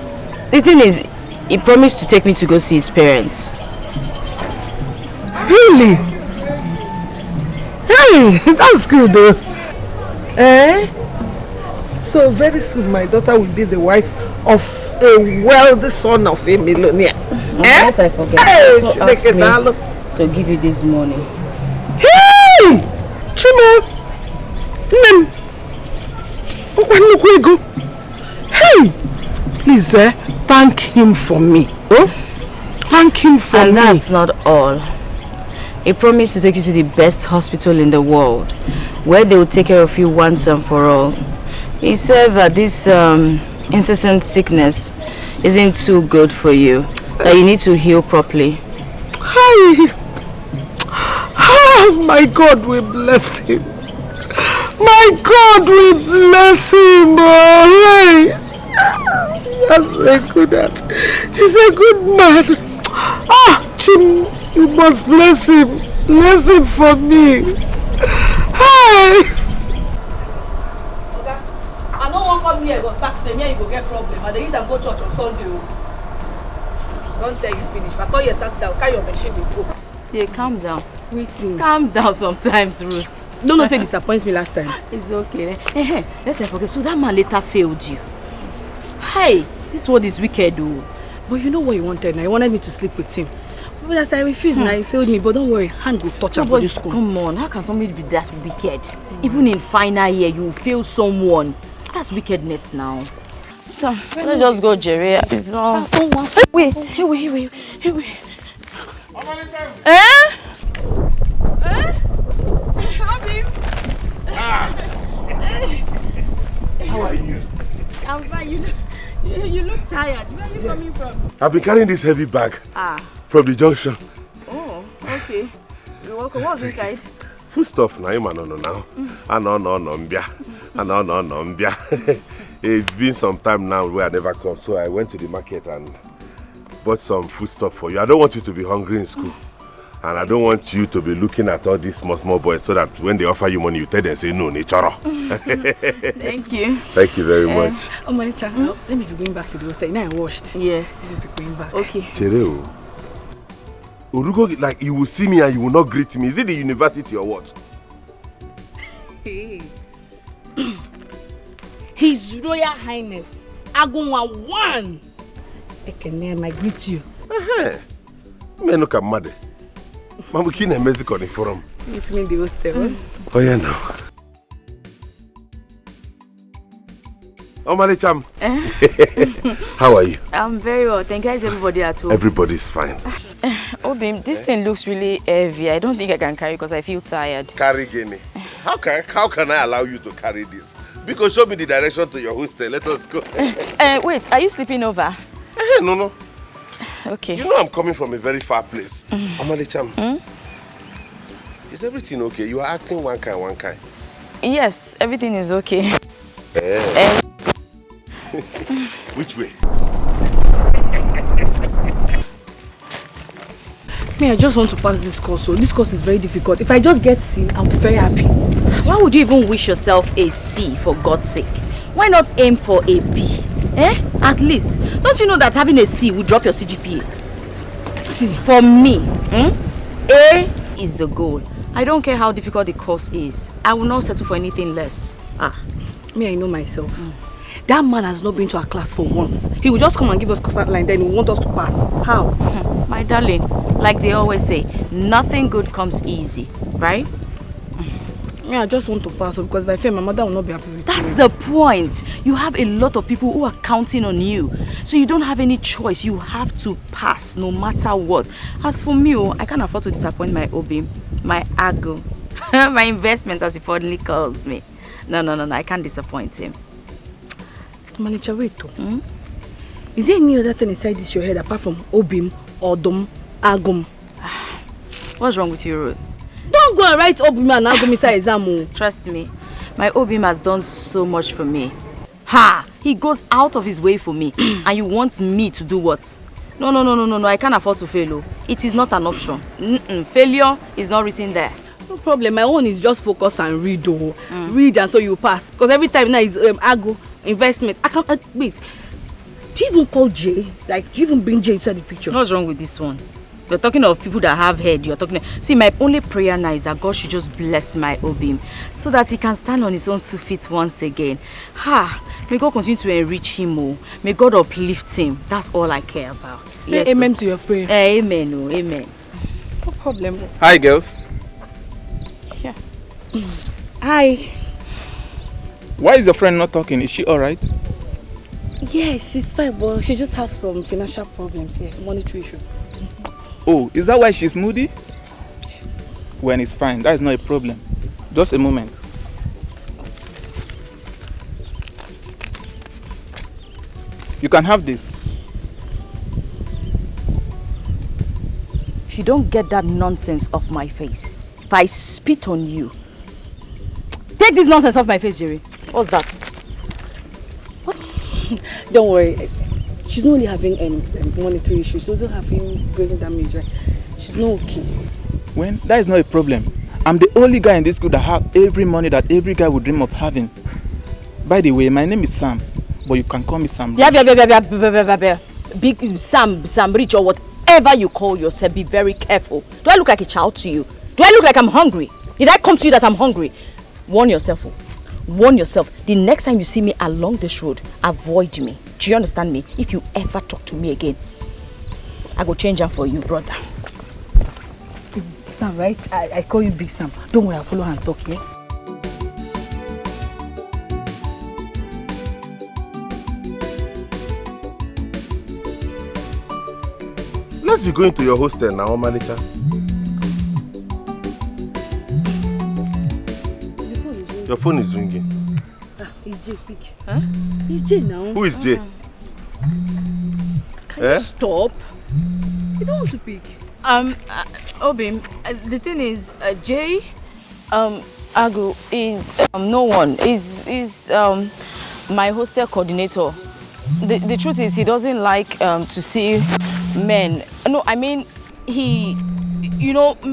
the thing is, he promised to take me to go see his parents. Really? Hey, that's good though. So very soon my daughter will be the wife of a wealthy son of a millionaire. Unless I forget, hey, so ask me to give you this money. Hey! Chuma! Hey! please thank him for me. Thank him for me. And that's not all. He promised to take you to the best hospital in the world, where they will take care of you once and for all. He said that this incessant sickness isn't too good for you, that you need to heal properly. Hi. Oh, my God will bless him. My God will bless him. Oh, hey. That's a good at. He's a good man. Ah, Jim, you must bless him. Bless him for me. Hi. I don't want to come here, go Saturday, here you go get problem. And they use and go church on Sunday. Don't tell you finish. If I call you Saturday, I'll carry your machine and go. Yeah, calm down. Waiting. Calm down sometimes, Ruth. Don't say disappoints me last time. It's okay. Hey, let's not forget. So that man later failed you. Hey, this world is wicked, though. But you know what you wanted now? You wanted me to sleep with him. But as I refused now, he failed me. But don't worry, hand will touch him for this school. Come on, how can somebody be that wicked? Even in final year, you fail someone. That's wickedness now. So, let's just go, Jerry. It's not... Wait. How are you? I'm fine. You look tired. Where are you coming from? I've been carrying this heavy bag from the junction. Oh, okay. You're welcome. What's inside? Food stuff now, now. It's been some time now where I never come, so I went to the market and bought some food stuff for you. I don't want you to be hungry in school. And I don't want you to be looking at all these small boys so that when they offer you money, you tell them, say, no, nature. Thank you. Thank you very much. Oh, Manicha, let me be going back to the hostel. Now I washed. Yes. Let me be going back. Okay. Chereo, Urugo, like you will see me and you will not greet me. Is it the university or what? Hey. His Royal Highness, Agunwa 1. Ekene, I greet you. Me no come mad. Mamu kine Mexico ni forum. Meet me in the hostel. Oh yeah, no. Oh, Manicham. How are you? I'm very well. Thank you. How is everybody at home? Everybody's fine. Obim, this thing looks really heavy. I don't think I can carry because I feel tired. Carry Guinea. How can I allow you to carry this? Because show me the direction to your hostel. Let us go. Wait, are you sleeping over? No. Okay. You know I'm coming from a very far place. Omalicham. Is everything okay? You are acting one kind. Yes, everything is okay. Which way? Me, I just want to pass this course. So this course is very difficult. If I just get C, I'll be very happy. Why would you even wish yourself a C, for God's sake? Why not aim for a B? At least. Don't you know that having a C will drop your CGPA? C. For me, A is the goal. I don't care how difficult the course is. I will not settle for anything less. Me, I know myself. That man has not been to our class for once. He will just come and give us course outline, then he will want us to pass. How? My darling, like they always say, nothing good comes easy, right? Yeah, I just want to pass because if I fail, my mother will not be happy with me. That's the point. You have a lot of people who are counting on you. So you don't have any choice. You have to pass no matter what. As for me, I can't afford to disappoint my Obi, my Ago, my investment as he fondly calls me. No, I can't disappoint him. Manager, wait. Is there any other thing inside this your head apart from Obim, Odom, Agum? What's wrong with you, Ruth? Don't go and write Obim and Agum inside exam. Trust me, my Obim has done so much for me. He goes out of his way for me. And you want me to do what? No, I can't afford to fail. It is not an option. Failure is not written there. No problem, my own is just focus and read. Read and so you pass. Because every time now is Ago, investment. I can't wait. Do you even call Jay? Like, do you even bring Jay inside the picture? What's wrong with this one? You're talking of people that have head. You're talking. See, my only prayer now is that God should just bless my Obim so that he can stand on his own 2 feet once again. May God continue to enrich him. May God uplift him. That's all I care about. Say amen to your prayer. Amen. Amen. No problem. Hi, girls. Yeah. Hi. Why is your friend not talking? Is she all right? Yes, she's fine, but she just have some financial problems here, monetary issue. Oh, is that why she's moody? When it's fine, that is not a problem. Just a moment. You can have this. If you don't get that nonsense off my face, if I spit on you, take this nonsense off my face, Jerry. What's that? What? Don't worry. She's not only having monetary issues, she's also having brain damage. She's not okay. When that is not a problem. I'm the only guy in this school that have every money that every guy would dream of having. By the way, my name is Sam, but you can call me Sam. Big Sam Rich or whatever you call yourself, be very careful. Do I look like a child to you? Do I look like I'm hungry? Did I come to you that I'm hungry? Warn yourself. Warn yourself. The next time you see me along this road, avoid me. Do you understand me? If you ever talk to me again, I go change her for you, brother. Sam, right? I call you Big Sam. Don't worry, I'll follow her and talk, yeah? Let's be going to your hostel now, manager. Your phone is ringing. It's Jay, pick. Huh? It's Jay now. Who is Jay? Can you stop? You don't want to pick. Obim, the thing is, Jay, Agu is no one. Is my hostel coordinator. The truth is, he doesn't like to see men. No, I mean,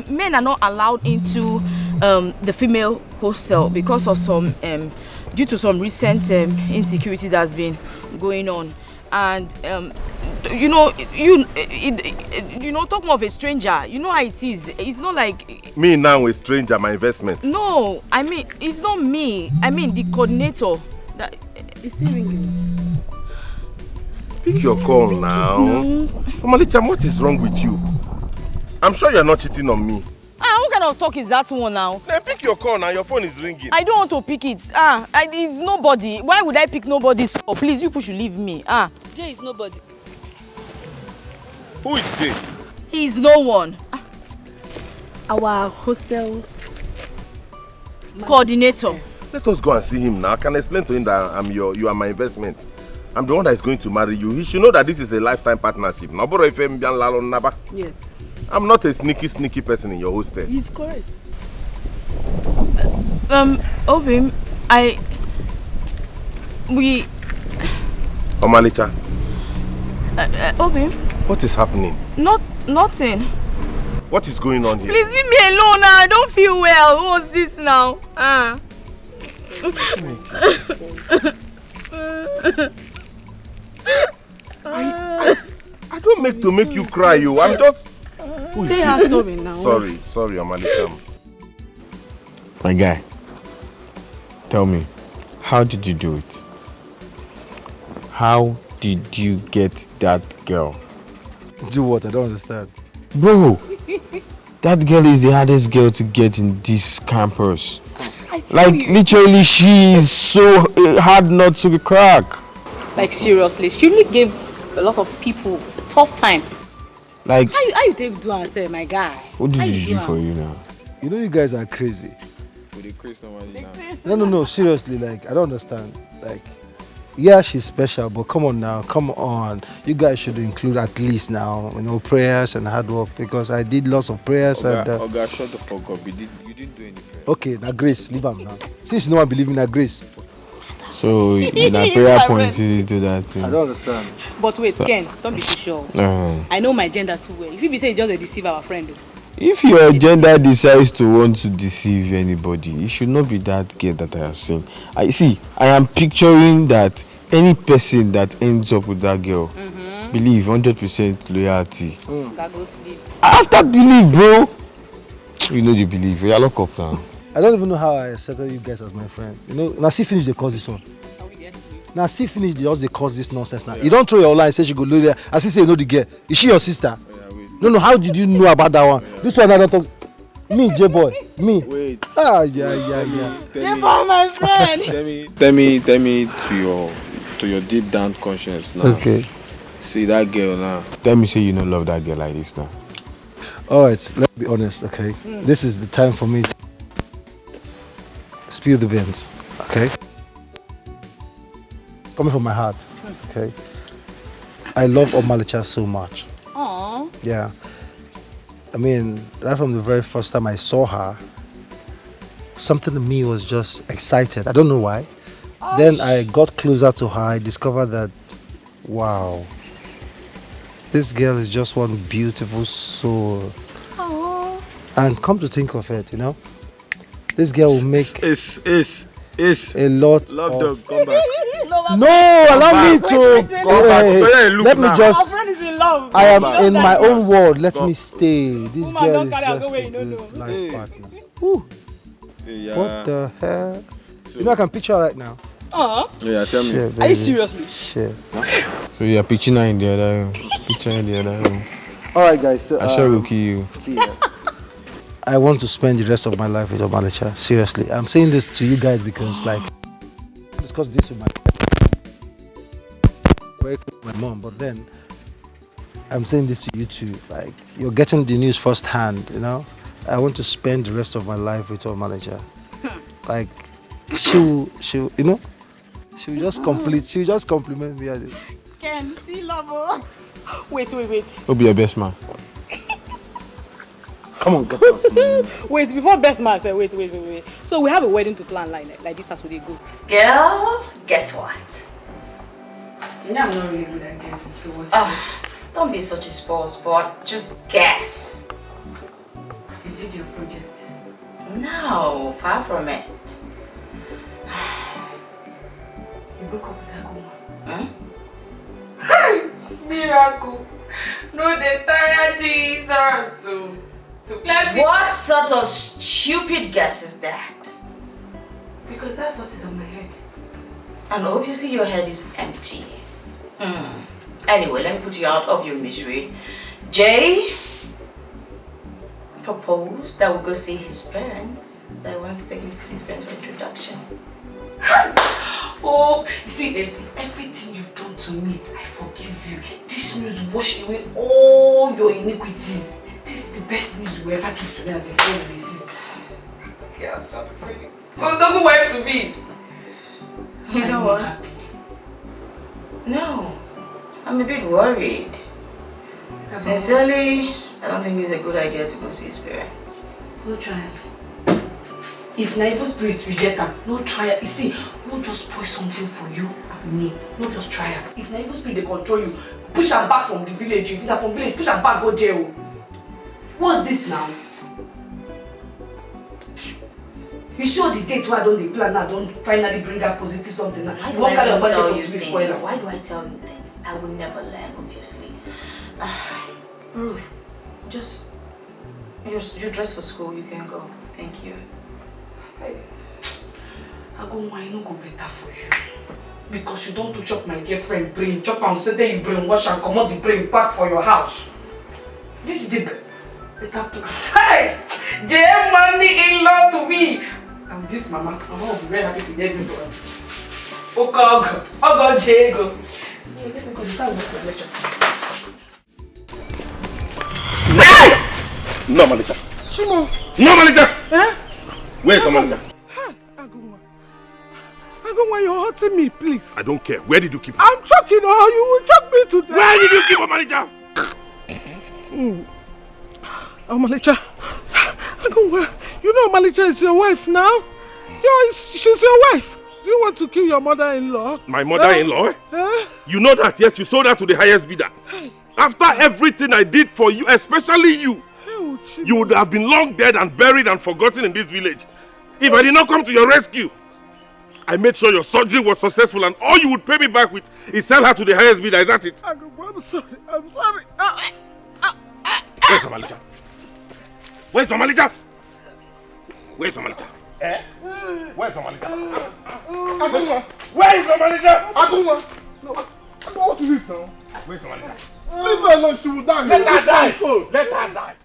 men are not allowed into the female hostel because of some due to some recent insecurity that's been going on, and talking of a stranger, you know how it is. It's not like me now a stranger, my investment. No, I mean it's not me. I mean the coordinator. That is still ringing. Pick your call now. Omalicha, what is wrong with you? I'm sure you're not cheating on me. What kind of talk is that one now? Then pick your call now, your phone is ringing. I don't want to pick it. It's nobody. Why would I pick nobody? So please, you should leave me. Jay is nobody. Who is Jay? He is no one. Our hostel coordinator. Let us go and see him now. I can explain to him that you are my investment. I'm the one that is going to marry you. He should know that this is a lifetime partnership. Yes. I'm not a sneaky person in your hostel. He's correct. Obim, Omalicha. Obim. What is happening? Nothing. What is going on here? Please leave me alone now. I don't feel well. What's this now? I don't make you cry, you. I'm just. Who is they this? are sorry now. Sorry, Omalicha. My guy, tell me, how did you do it? How did you get that girl? Do what? I don't understand. Bro, that girl is the hardest girl to get in this campus. Like, literally, she is so hard not to crack. Like, seriously, she really gave a lot of people a tough time. Like, how you take do and say, my guy? What did you do for you now? You know you guys are crazy. No, seriously, like, I don't understand. Like, yeah, she's special, but come on now, come on. You guys should include at least now, prayers and hard work, because I did lots of prayers. Oga, shut the fuck up. You didn't do any prayers. Okay, now grace, leave him now. Since no one believe in that grace. So, in a prayer point, you did do that thing. I don't understand. But wait, Ken, don't be too sure. I know my gender too well. If you be saying just to deceive our friend. If your gender decides to want to deceive anybody, it should not be that girl that I have seen. I am picturing that any person that ends up with that girl, believe 100% loyalty. That goes sleep. After believe, bro, you know you believe. You are locked up now. I don't even know how I accepted you guys as my friends. Now see finish the cause this one. Now see finish the cause this nonsense now. Yeah. You don't throw your line and say she go low there. I say you know the girl. Is she your sister? No, how did you know about that one? Yeah. This one I don't talk. Me, J-boy. Me. Wait. Yeah. J-boy, my friend. Tell me to to your deep down conscience now. Okay. See that girl now. Tell me say you don't love that girl like this now. Alright, let's be honest, okay? This is the time for me to spill the beans, okay? Coming from my heart, okay? I love Omalicha so much. Aww. Yeah. I mean, right from the very first time I saw her, something in me was just excited. I don't know why. Then I got closer to her. I discovered that, wow, this girl is just one beautiful soul. Aww. And come to think of it, you know, this girl will make a lot Love of... dog, come back. No, allow me to... let me now. just... Our friend is in love. I am You know in that my now. own world. Let me stay. This Woman, girl don't is carry her just go where a you don't good know. life partner. Yeah. What the hell? You know I can picture her right now. Yeah, tell me. Shit, Are you baby. seriously? Shit. So you're pitching her in the other room. Picture in the other room. Alright guys, so I shall will kill you. see ya. I want to spend the rest of my life with Omalicha. Seriously. I'm saying this to you guys because like I discussed this with my mom, but then I'm saying this to you too. Like you're getting the news firsthand, you know? I want to spend the rest of my life with Omalicha. Like she'll you know, she'll just compliment me. Ken, see love. Wait. Who'll be your best man? Come on, get out. Wait, before best man say wait. So we have a wedding to plan like this as we go. Girl, guess what? You know I'm not really good at guessing, so what's it? Don't be such a spoil sport. Just guess. You did your project. No, far from it. You broke up with that woman. Miracle. No, they tired Jesus. What sort of stupid guess is that? Because that's what is on my head. And obviously your head is empty. Anyway, let me put you out of your misery. Jay proposed that we go see his parents. That he wants to take him to see his parents for introduction. Oh, you see, Eddie, everything you've done to me, I forgive you. This news washed away all your iniquities. This is the best news you ever give to me as a friend and a sister. Yeah, I'm so afraid. Oh, don't go wife to me. You know what? No, I'm a bit worried. Sincerely, I don't think it's a good idea to go see his parents. No try. If na evil spirits reject them, no try. You see, no just spoil something for you and me. No just try. If na evil spirit they control you, push them back from the village. If na from village, push them back, go jail. What's this now? You see all the dates why I don't plan now, don't finally bring out positive something now. Why You do won't carry I your body tell for you spirit things? spoiler. Why do I tell you things? I will never learn, obviously. Ruth, just you're dressed for school. You can go. Thank you. I go why no go better for you. Because you don't do chop my girlfriend brain. Chop and say that you brainwash and come out the brain back for your house. This is the better plan. Hey! J money in-law to me. I'm this mama. I'm gonna be very happy to get this one. Oh Jego. Let me go to town this lecture. No, Malika. Shimo. No, Malika. Eh? Where's Malika? Agunwa, you're hurting me, please. I don't care. Where did you keep her? I'm choking her. You will choke me to death. Where did you keep her, Malika? Oh, Malicha. Agunwa, you know Malicha is your wife now? She's your wife. Do you want to kill your mother-in-law? My mother-in-law? You know that, yet you sold her to the highest bidder. After everything I did for you, especially you, you would have been long dead and buried and forgotten in this village if I did not come to your rescue. I made sure your surgery was successful and all you would pay me back with is sell her to the highest bidder. Is that it? I'm sorry. Where's Malika? Where's Malika? Where's Malika? Where's Malika? Agunwa. Where is Malika? Agunwa. No, what is it now? Where's Malika? Leave her alone, she will die. Let her die. Let her die.